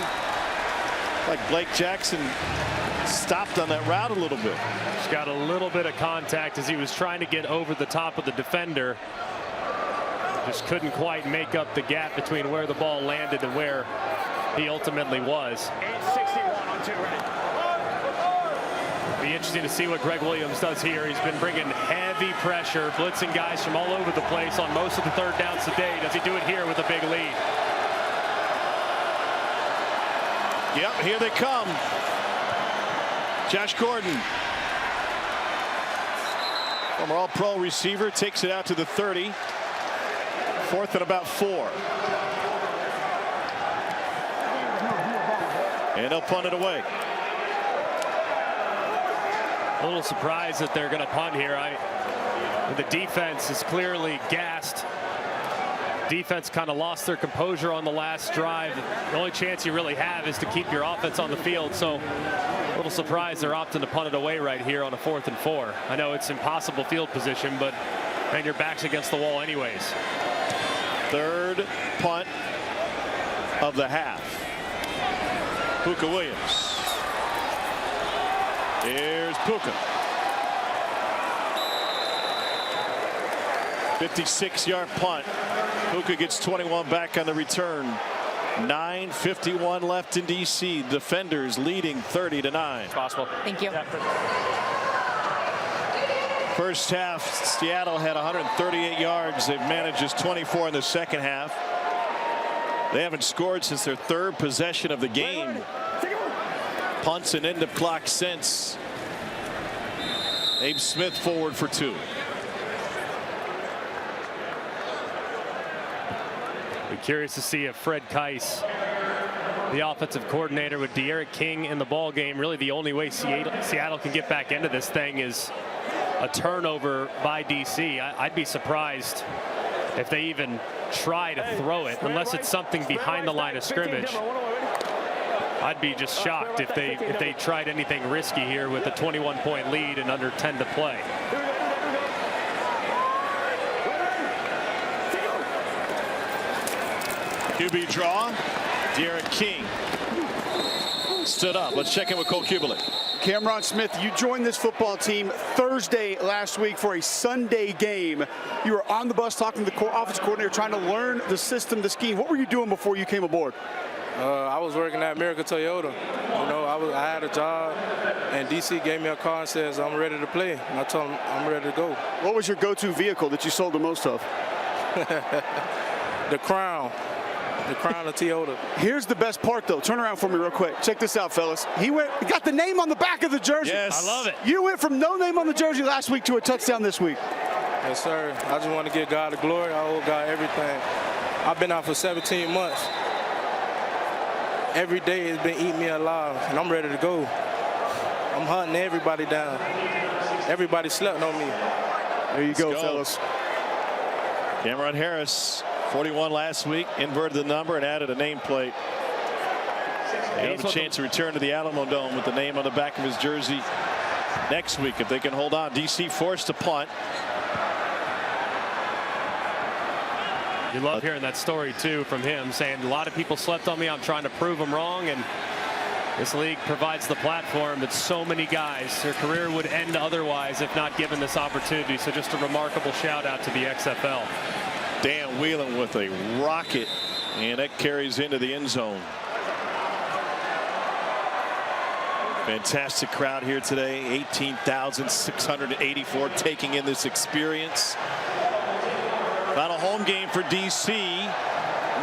Like Blake Jackson stopped on that route a little bit. He's got a little bit of contact as he was trying to get over the top of the defender. Just couldn't quite make up the gap between where the ball landed and where he ultimately was. 861 on 2 ready. Be interesting to see what Greg Williams does here. He's been bringing heavy pressure, blitzing guys from all over the place on most of the third downs today. Does he do it here with a big lead? Yep, here they come. Josh Gordon, former All-Pro receiver, takes it out to the 30. 4th and about 4. And they'll punt it away. A little surprised that they're going to punt here. The defense is clearly gassed. Defense kind of lost their composure on the last drive. The only chance you really have is to keep your offense on the field. So a little surprised they're opting to punt it away right here on a 4th and 4. I know it's impossible field position, but man, your back's against the wall anyways. 3rd punt of the half. Puka Williams. Here's Puka. 56-yard punt. Puka gets 21 back on the return. 9:51 left in D.C. Defenders leading 30-9. Possible. Thank you. First half, Seattle had 138 yards. They've managed just 24 in the second half. They haven't scored since their 3rd possession of the game. Punts and end of clock since. Abe Smith forward for 2. Be curious to see if Fred Keiss, the offensive coordinator, with De'Aaron King in the ball game. Really the only way Seattle can get back into this thing is a turnover by DC. I'd be surprised if they even try to throw it unless it's something behind the line of scrimmage. I'd be just shocked if they tried anything risky here with a 21-point lead and under 10 to play. QB draw. De'Aaron King stood up. Let's check in with Cole Kubelik. Cameron Smith, you joined this football team Thursday last week for a Sunday game. You were on the bus talking to the offensive coordinator, trying to learn the system, the scheme. What were you doing before you came aboard? I was working at Miracle Toyota. You know, I had a job, and DC gave me a call and says, I'm ready to play. And I told him, I'm ready to go. What was your go-to vehicle that you sold the most of? The Crown. The Crown of Toyota. Here's the best part, though. Turn around for me real quick. Check this out, fellas. He got the name on the back of the jersey. Yes. I love it. You went from no name on the jersey last week to a touchdown this week. Yes, sir. I just want to give God the glory. I owe God everything. I've been out for 17 months. Every day has been eating me alive, and I'm ready to go. I'm hunting everybody down. Everybody slept on me. There you go, fellas. Cameron Harris, 41 last week, inverted the number and added a nameplate. They have a chance to return to the Alamo Dome with the name on the back of his jersey next week if they can hold on. DC forced to punt. You love hearing that story, too, from him, saying a lot of people slept on me. I'm trying to prove them wrong, and this league provides the platform that so many guys, their career would end otherwise if not given this opportunity. So just a remarkable shout-out to the XFL. Dan Whelan with a rocket, and that carries into the end zone. Fantastic crowd here today. 18,684 taking in this experience. Not a home game for DC.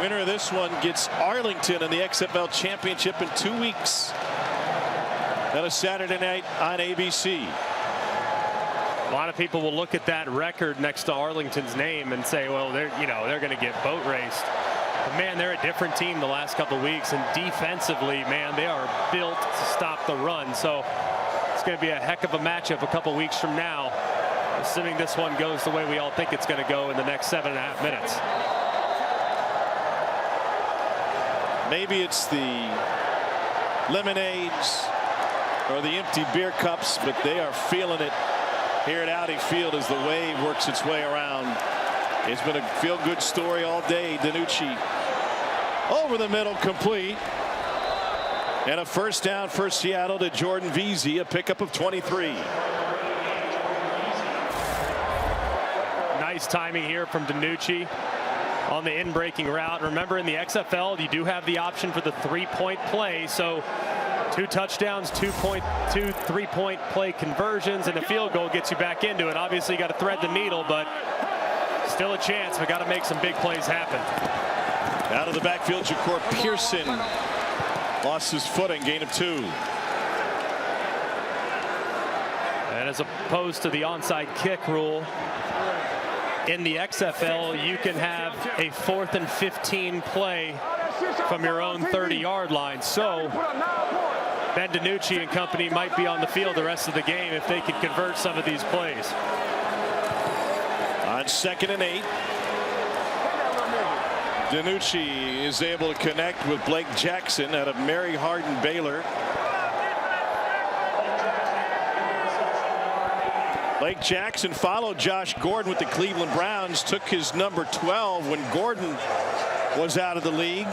Winner of this one gets Arlington in the XFL championship in 2 weeks. Then a Saturday night on ABC. A lot of people will look at that record next to Arlington's name and say, well, they're going to get boat raced. But man, they're a different team the last couple of weeks, and defensively, man, they are built to stop the run. So it's going to be a heck of a matchup a couple weeks from now, assuming this one goes the way we all think it's going to go in the next 7.5 minutes. Maybe it's the lemonades, or the empty beer cups, but they are feeling it here at Audi Field as the wave works its way around. It's been a feel-good story all day. DiNucci over the middle, complete. And a first down for Seattle to Jordan Veazey, a pickup of 23. Nice timing here from DiNucci on the in-breaking route. Remember, in the XFL, you do have the option for the three-point play. So 2 touchdowns, 2 3-point play conversions, and a field goal gets you back into it. Obviously, you got to thread the needle, but still a chance. We got to make some big plays happen. Out of the backfield, Ja'Cour Pearson lost his footing, gain of 2. And as opposed to the onside kick rule, in the XFL, you can have a 4th and 15 play from your own 30-yard line. So Ben DiNucci and company might be on the field the rest of the game if they can convert some of these plays. On 2nd and 8, DiNucci is able to connect with Blake Jackson out of Mary Hardin Baylor. Blake Jackson followed Josh Gordon with the Cleveland Browns, took his number 12 when Gordon was out of the league.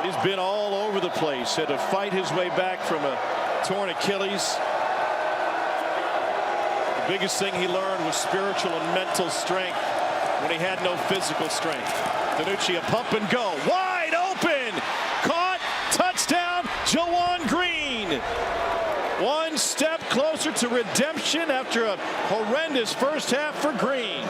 He's been all over the place, had to fight his way back from a torn Achilles. The biggest thing he learned was spiritual and mental strength when he had no physical strength. DiNucci, a pump and go, wide open, caught, touchdown, Jawan Green. One step closer to redemption after a horrendous first half for Green.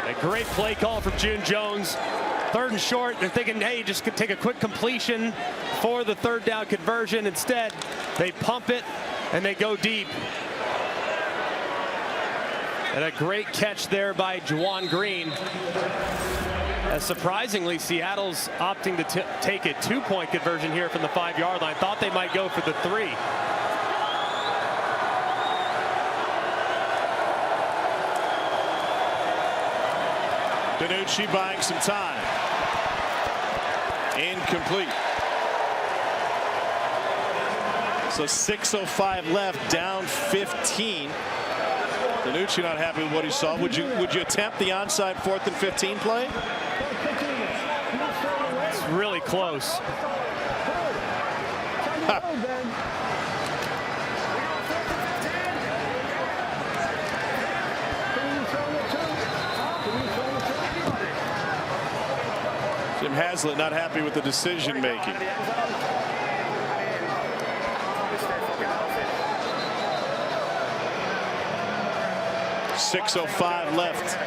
A great play call from June Jones. 3rd and short. They're thinking, hey, just take a quick completion for the 3rd down conversion. Instead, they pump it and they go deep. And a great catch there by Jawan Green. As surprisingly, Seattle's opting to take a 2-point conversion here from the 5-yard line. Thought they might go for the 3. DiNucci buying some time. Incomplete. So 6:05 left, down 15. DiNucci not happy with what he saw. Would you attempt the onside 4th and 15 play? It's really close. Jim Haslett not happy with the decision making. .605 left.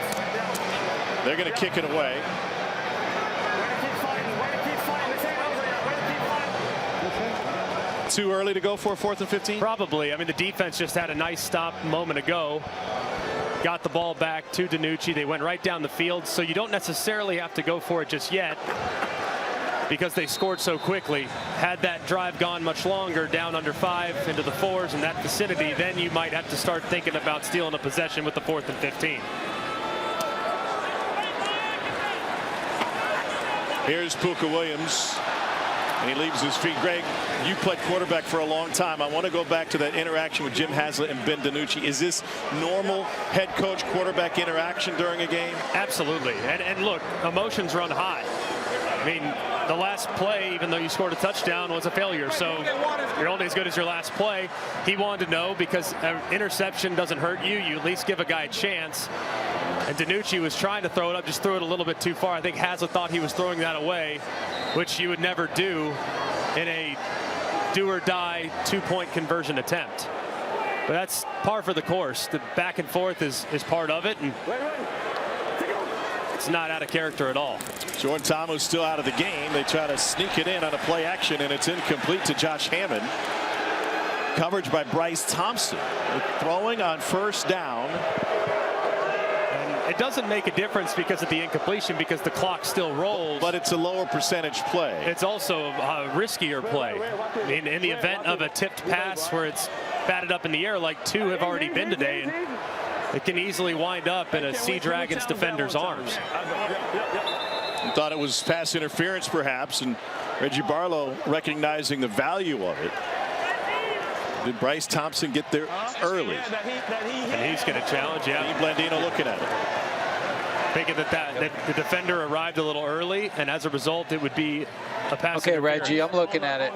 They're going to kick it away. Too early to go for a 4th and 15? Probably. I mean, the defense just had a nice stop a moment ago. Got the ball back to DiNucci. They went right down the field, so you don't necessarily have to go for it just yet because they scored so quickly. Had that drive gone much longer, down under 5 into the 4s in that vicinity, then you might have to start thinking about stealing a possession with the 4th and 15. Here's Puka Williams, and he leaves his feet. Greg, you played quarterback for a long time. I want to go back to that interaction with Jim Haslett and Ben DiNucci. Is this normal head coach quarterback interaction during a game? Absolutely. And look, emotions run high. I mean, the last play, even though you scored a touchdown, was a failure. So you're only as good as your last play. He wanted to know, because an interception doesn't hurt you. You at least give a guy a chance. And DiNucci was trying to throw it up, just threw it a little bit too far. I think Haslett thought he was throwing that away, which you would never do in a do-or-die 2-point conversion attempt. But that's par for the course. The back and forth is part of it, and it's not out of character at all. Jordan Thomas still out of the game. They try to sneak it in on a play action, and it's incomplete to Josh Hammond. Coverage by Bryce Thompson. Throwing on 1st down. And it doesn't make a difference because of the incompletion, because the clock still rolls. But it's a lower percentage play. It's also a riskier play. In the event of a tipped pass where it's batted up in the air, like 2 have already been today, and it can easily wind up in a Sea Dragons defender's arms. Thought it was pass interference perhaps, and Reggie Barlow recognizing the value of it. Did Bryce Thompson get there early? And he's going to challenge, yeah. Steve Blandino looking at it. Thinking that the defender arrived a little early, and as a result, it would be a pass. Okay, Reggie, I'm looking at it.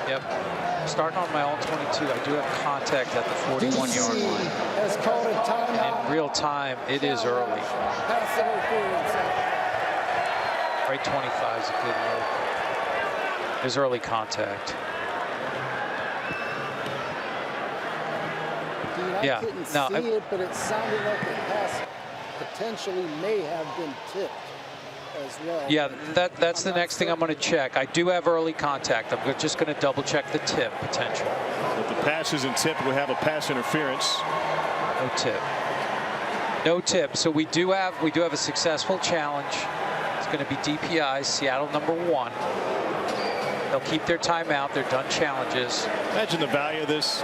Yep. Starting on my own 22, I do have contact at the 41-yard line. Has called a timeout. In real time, it is early. Pass interference. Right 25 is a good look. There's early contact. Dean, Yeah, I couldn't no, see it, but it sounded like the pass potentially may have been tipped as well. Yeah, that's the next thing I'm going to check. I do have early contact. I'm just going to double check the tip potential. If the pass isn't tipped, we have a pass interference. No tip. No tip. So we do have a successful challenge. It's going to be DPI, Seattle #1. They'll keep their timeout. They're done challenges. Imagine the value of this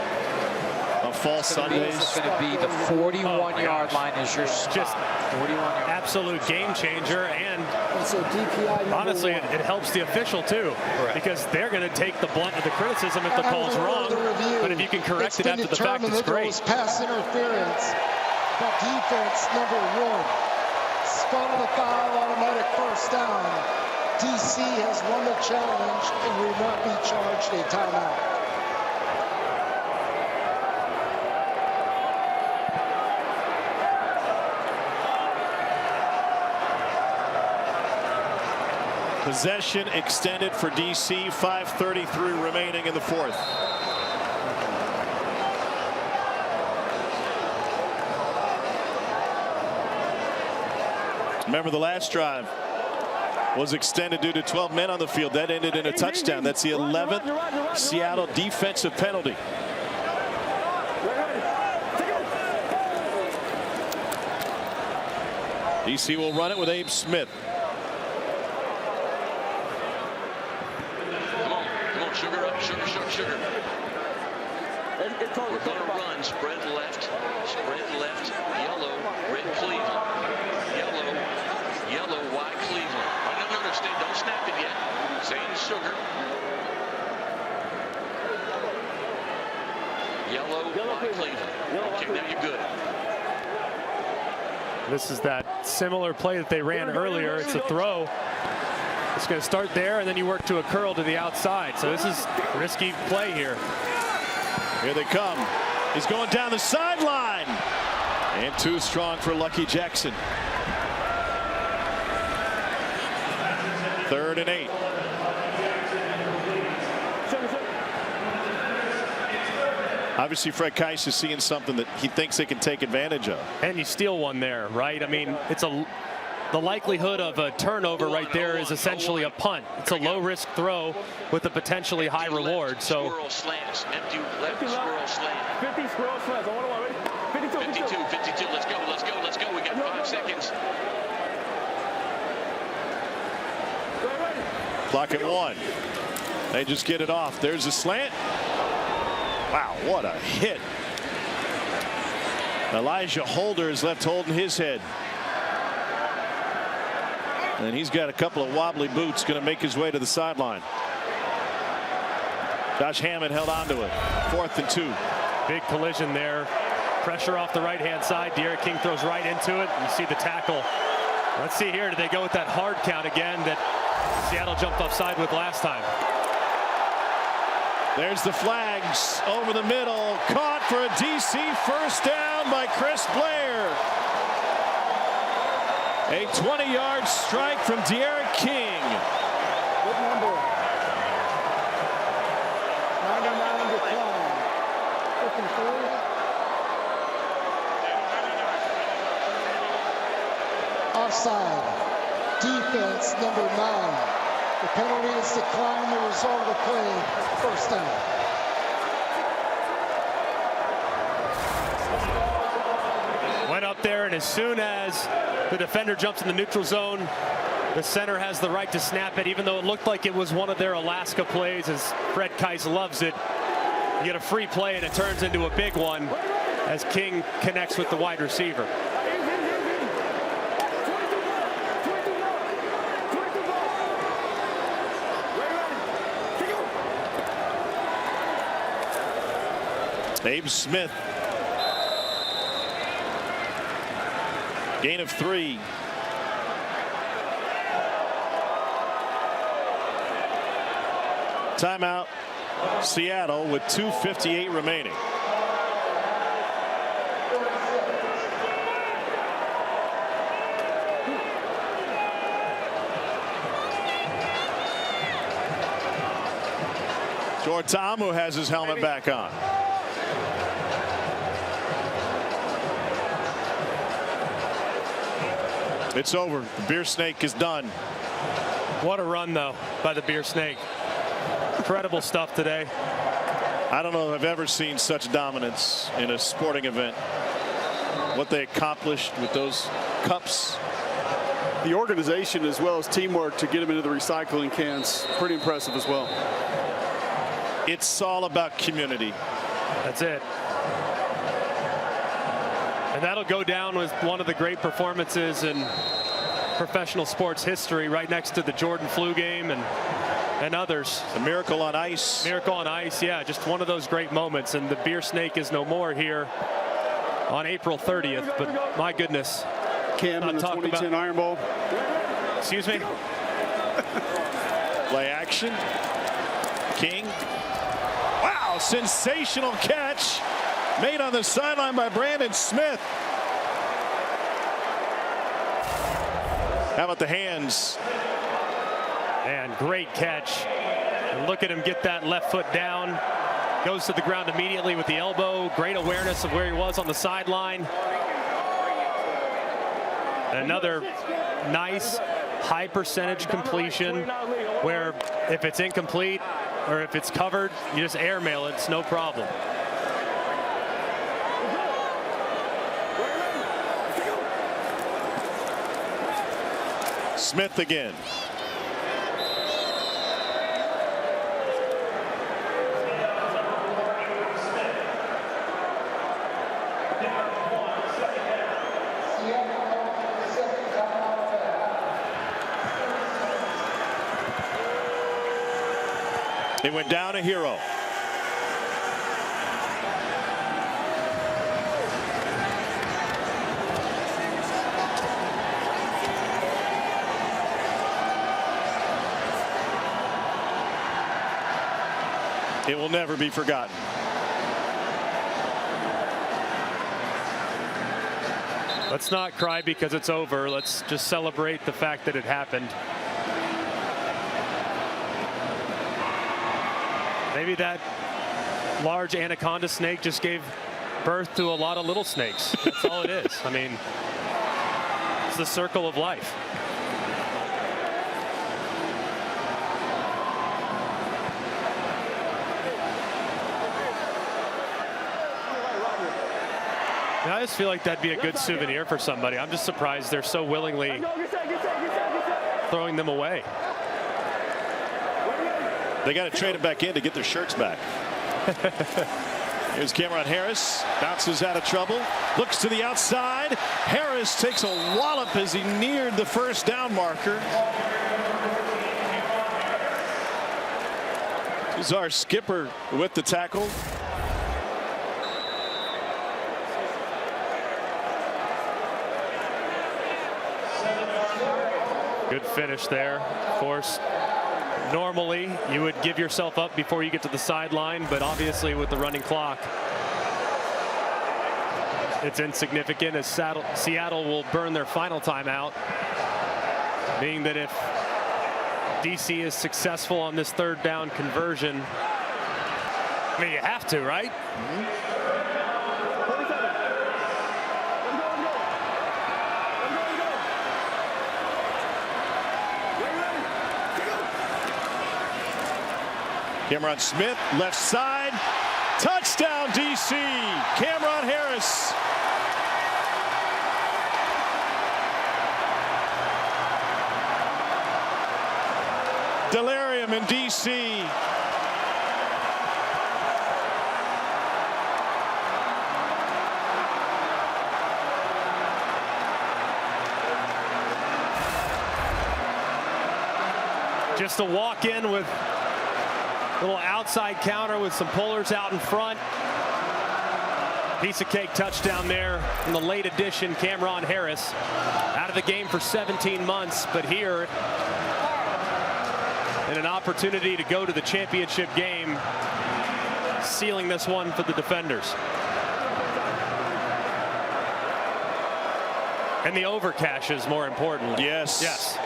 on fall Sundays. It's going to be the 41-yard line is your spot. Just 41-yard. Absolute game changer, and so DPI honestly, it helps the official too, because they're going to take the blunt of the criticism if the call's wrong. But if you can correct it after the fact, it's great. Pass interference, but defense #1. Spotted a foul, automatic first down. DC has won the challenge and will not be charged a timeout. Possession extended for DC. 5:33 remaining in the fourth. Remember, the last drive was extended due to 12 men on the field. That ended in a touchdown. That's the 11th Seattle defensive penalty. DC will run it with Abe Smith. Sugar up, sugar. We're going to run, spread left, yellow, red Cleveland. Yellow, white Cleveland. Oh, no, don't snap it yet. Saying sugar. Yellow, white Cleveland. Okay, now you're good. This is that similar play that they ran earlier. It's a throw. It's going to start there, and then you work to a curl to the outside. So this is a risky play here. Here they come. He's going down the sideline. And too strong for Lucky Jackson. 3rd and 8. Obviously, Fred Keiss is seeing something that he thinks they can take advantage of. And you steal one there, right? I mean, the likelihood of a turnover right there is essentially a punt. It's a low-risk throw with a potentially high reward. So Squirrel slants, empty left squirrel slant. 50 squirrel slants. I want to ready. 52. Let's go. We got 5 seconds. Clock at 1. They just get it off. There's a slant. Wow, what a hit. Elijah Holder is left holding his head. And he's got a couple of wobbly boots, going to make his way to the sideline. Josh Hammond held on to it. 4th and 2. Big collision there. Pressure off the right-hand side. De'Aaron King throws right into it. You see the tackle. Let's see here. Do they go with that hard count again that Seattle jumped offside with last time? There's the flags over the middle. Caught for a DC first down by Chris Blair. A 20-yard strike from De'Aaron King. What number? 99 decline. Looking through. Offside. Defense #9. The penalty is declined. The result of the play. First down. Went up there, and as soon as the defender jumps in the neutral zone, the center has the right to snap it, even though it looked like it was one of their Alaska plays, as Fred Keiss loves it. You get a free play, and it turns into a big one. as King connects with the wide receiver. Abe Smith. Gain of 3. Timeout, Seattle, with 2:58 remaining. Jortamu has his helmet back on. It's over. The Beer Snake is done. What a run, though, by the Beer Snake. Incredible stuff today. I don't know if I've ever seen such dominance in a sporting event. What they accomplished with those cups. The organization as well as teamwork to get them into the recycling cans, pretty impressive as well. It's all about community. That's it. And that'll go down with one of the great performances in professional sports history, right next to the Jordan flu game and others. The Miracle on Ice. Miracle on Ice, yeah, just one of those great moments. And the Beer Snake is no more here on April 30th. But my goodness. Cam in the 2010 Iron Bowl. Excuse me? Play action. King. Wow, sensational catch. Made on the sideline by Brandon Smith. How about the hands? And great catch. And look at him get that left foot down. Goes to the ground immediately with the elbow. Great awareness of where he was on the sideline. Another nice high percentage completion where if it's incomplete or if it's covered, you just airmail it. It's no problem. Smith again. It went down a hero. It will never be forgotten. Let's not cry because it's over. Let's just celebrate the fact that it happened. Maybe that large anaconda snake just gave birth to a lot of little snakes. That's all it is. I mean, it's the circle of life. Now, I just feel like that'd be a good souvenir for somebody. I'm just surprised they're so willingly throwing them away. They got to trade it back in to get their shirts back. Here's Cameron Harris. Bounces out of trouble. Looks to the outside. Harris takes a wallop as he neared the first down marker. Here's our skipper with the tackle. Good finish there. Of course, normally you would give yourself up before you get to the sideline, but obviously with the running clock, it's insignificant as Seattle will burn their final timeout, meaning that if DC is successful on this third down conversion, I mean, you have to, right? Cameron Smith, left side, touchdown DC. Cameron Harris. Delirium in DC. Just to walk in with a little outside counter with some pullers out in front. Piece of cake touchdown there in the late addition, Cameron Harris. Out of the game for 17 months, but here in an opportunity to go to the championship game, sealing this one for the defenders. And the over cashes, more importantly. Yes. Yes.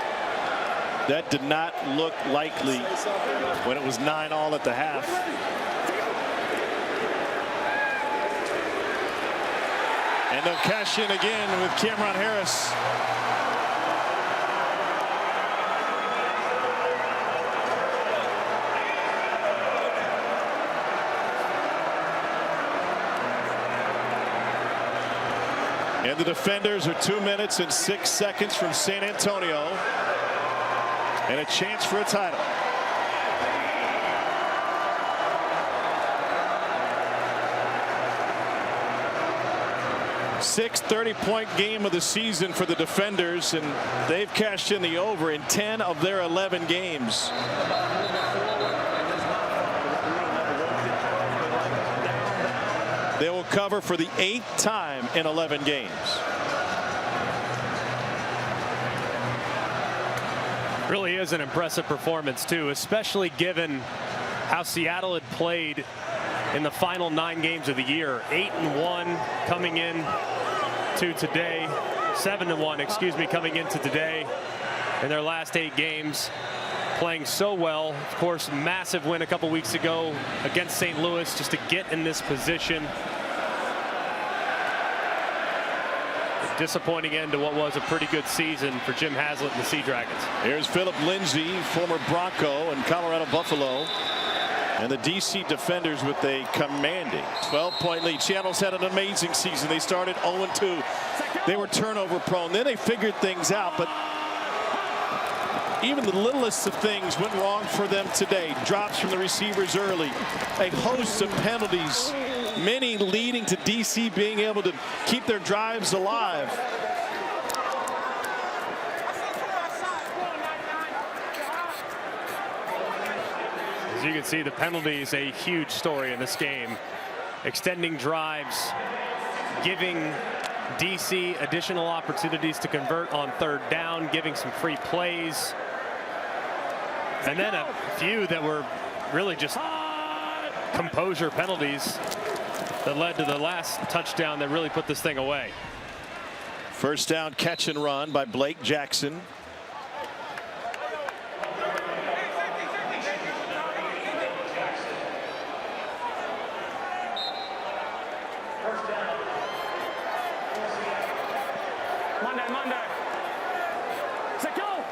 That did not look likely when it was 9-all at the half. And they'll cash in again with Cameron Harris. And the defenders are 2 minutes and 6 seconds from San Antonio. And a chance for a title. Sixth 30-point game of the season for the defenders, and they've cashed in the over in 10 of their 11 games. They will cover for the 8th time in 11 games. Really is an impressive performance, too, especially given how Seattle had played in the final 9 games of the year. 8-1 coming in to today. 7-1, excuse me, coming into today in their last 8 games. Playing so well. Of course, massive win a couple weeks ago against St. Louis just to get in this position. A disappointing end to what was a pretty good season for Jim Haslett and the Sea Dragons. Here's Philip Lindsay, former Bronco and Colorado Buffalo. And the DC defenders with a commanding 12-point lead. Seattle's had an amazing season. They started 0-2. They were turnover prone. Then they figured things out, but even the littlest of things went wrong for them today. Drops from the receivers early. A host of penalties, many leading to DC being able to keep their drives alive. As you can see, the penalties a huge story in this game. Extending drives, giving DC additional opportunities to convert on 3rd down, giving some free plays. And then a few that were really just composure penalties that led to the last touchdown that really put this thing away. First down catch and run by Blake Jackson. Monday. Set go.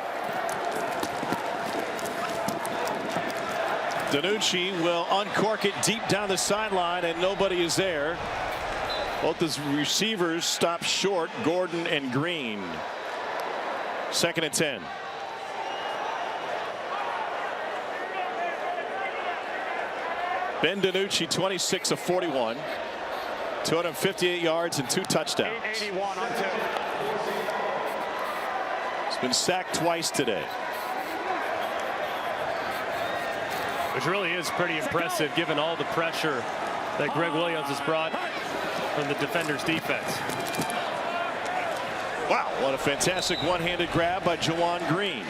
Danucci will uncork it deep down the sideline, and nobody is there. Both the receivers stop short, Gordon and Green. 2nd and 10. Ben Danucci, 26 of 41. 258 yards and 2 touchdowns. 81 on 2. He's been sacked twice today. Which really is pretty impressive given all the pressure that Greg Williams has brought from the defender's defense. Wow, what a fantastic one-handed grab by Juwan Green.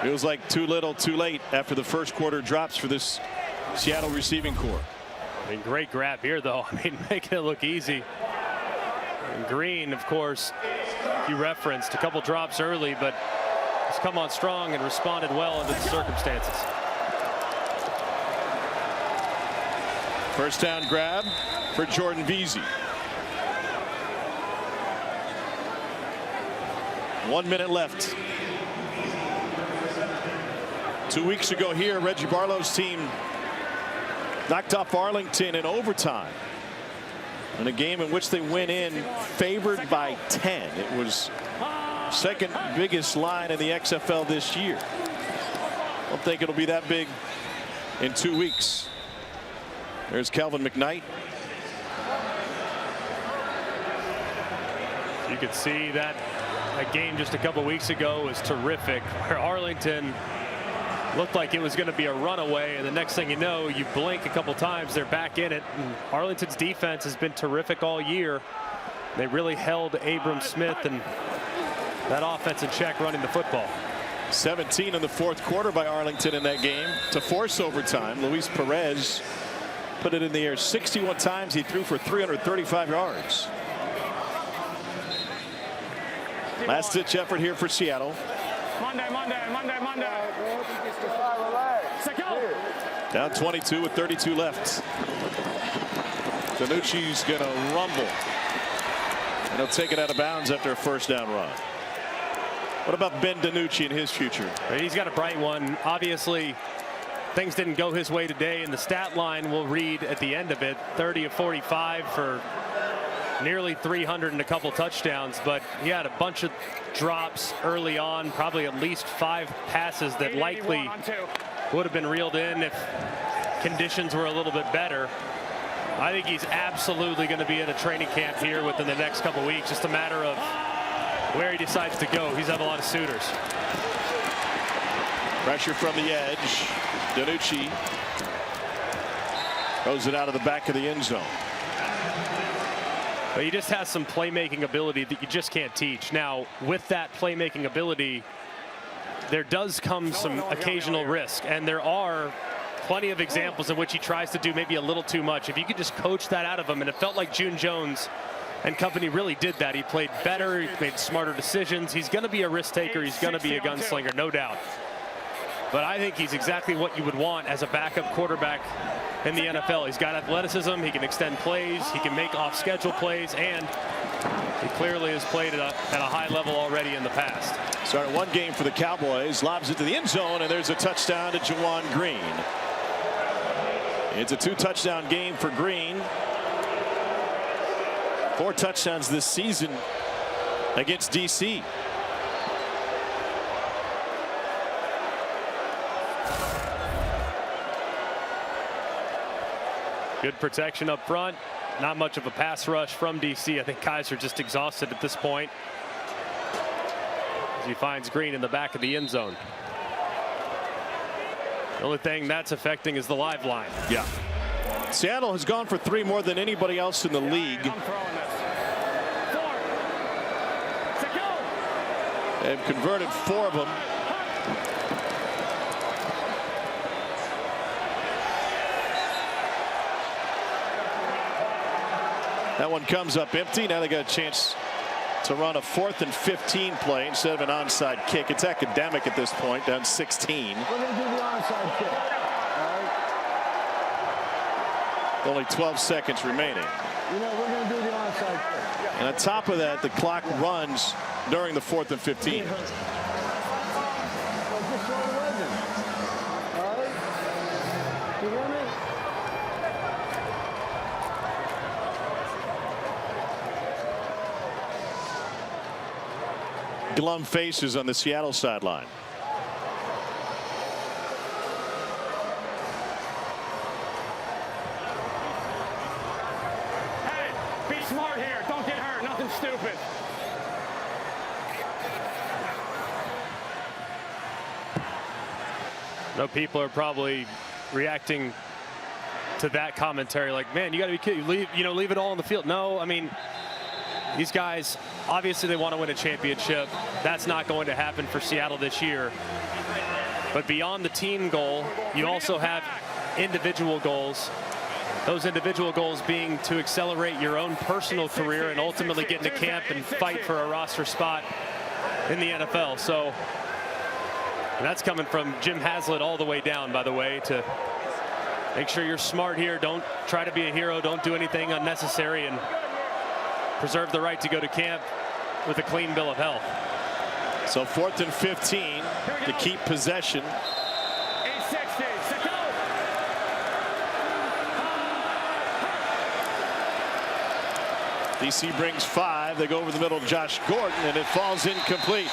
Feels like too little too late after the first quarter drops for this Seattle receiving corps. I mean, great grab here, though. I mean, making it look easy. And Green, of course, you referenced a couple drops early, but he's come on strong and responded well under the circumstances. First down grab for Jordan Veazey. 1 minute left. 2 weeks ago here, Reggie Barlow's team knocked off Arlington in overtime in a game in which they went in favored by 10. It was second biggest line in the XFL this year. Don't think it'll be that big in 2 weeks. There's Calvin McKnight. You could see that That game just a couple weeks ago was terrific, where Arlington looked like it was going to be a runaway, and the next thing you know, you blink a couple times, they're back in it. And Arlington's defense has been terrific all year. They really held Abram Smith and that offense in check running the football. 17 in the fourth quarter by Arlington in that game to force overtime. Luis Perez put it in the air 61 times. He threw for 335 yards. Last-ditch effort here for Seattle. Monday. Down 22 with 32 left. Danucci's going to rumble. And he'll take it out of bounds after a first down run. What about Ben DiNucci and his future? He's got a bright one. Obviously, things didn't go his way today, and the stat line will read at the end of it 30 of 45 for nearly 300 and a couple touchdowns, but he had a bunch of drops early on, probably at least 5 passes that likely would have been reeled in if conditions were a little bit better. I think he's absolutely going to be in a training camp here within the next couple weeks. Just a matter of where he decides to go. He's had a lot of suitors. Pressure from the edge. DiNucci throws it out of the back of the end zone. But he just has some playmaking ability that you just can't teach. Now, with that playmaking ability, there does come some occasional risk, and there are plenty of examples in which he tries to do maybe a little too much. If you could just coach that out of him, and it felt like June Jones and company really did that. He played better, he made smarter decisions. He's going to be a risk taker, he's going to be a gunslinger, no doubt. But I think he's exactly what you would want as a backup quarterback in the NFL. He's got athleticism, he can extend plays, he can make off-schedule plays, and he clearly has played at a high level already in the past. Started one game for the Cowboys, lobs it to the end zone, and there's a touchdown to Juwan Green. It's a 2-touchdown game for Green. 4 touchdowns this season against DC. Good protection up front. Not much of a pass rush from DC. I think Kaiser just exhausted at this point as he finds Green in the back of the end zone. The only thing that's affecting is the live line. Yeah. Seattle has gone for 3 more than anybody else in the league. They've converted 4 of them. That one comes up empty. Now they got a chance to run a 4th and 15 play instead of an onside kick. It's academic at this point, down 16. We're going to do the onside kick. All right? Only 12 seconds remaining. You know, we're going to do the onside kick. And on top of that, the clock runs during the 4th and 15. Well, just throw the legend. All right? You hear me? Glum faces on the Seattle sideline. Hey, be smart here. Don't get hurt. Nothing stupid. No, people are probably reacting to that commentary like, man, you got to be kidding. Leave it all on the field. No, I mean, these guys, obviously they want to win a championship. That's not going to happen for Seattle this year. But beyond the team goal, you also have individual goals. Those individual goals being to accelerate your own personal career and ultimately get into camp and fight for a roster spot in the NFL. So that's coming from Jim Haslett all the way down, by the way, to make sure you're smart here. Don't try to be a hero. Don't do anything unnecessary, and preserve the right to go to camp with a clean bill of health. So 4th and 15 to keep possession. 860. Sit down. DC brings 5. They go over the middle of Josh Gordon, and it falls incomplete.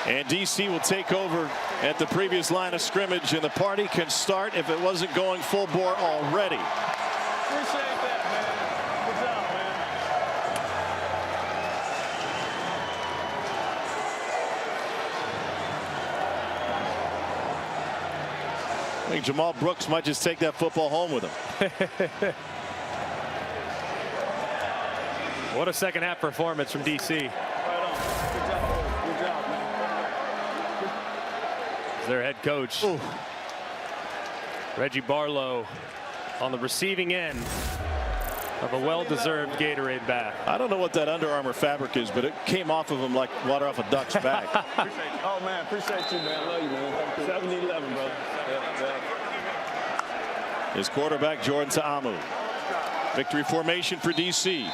And DC will take over at the previous line of scrimmage, and the party can start if it wasn't going full bore already. Appreciate that, man. Good job, man. I think Jamal Brooks might just take that football home with him. What a second half performance from DC. Right on. Good job, man. Their head coach. Ooh. Reggie Barlow on the receiving end of a well-deserved Gatorade bath. I don't know what that Under Armour fabric is, but it came off of him like water off a duck's back. Oh, man, appreciate you, man. Love you, man. 70-11, bro. Yeah. His quarterback, Jordan Ta'amu. Victory formation for DC.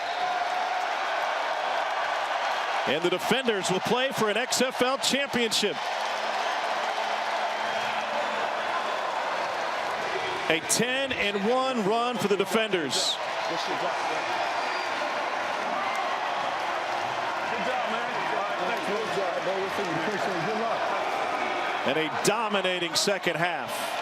And the defenders will play for an XFL championship. A 10-1 run for the defenders. Good job, man. All right, thanks, bro. Good luck. And a dominating second half.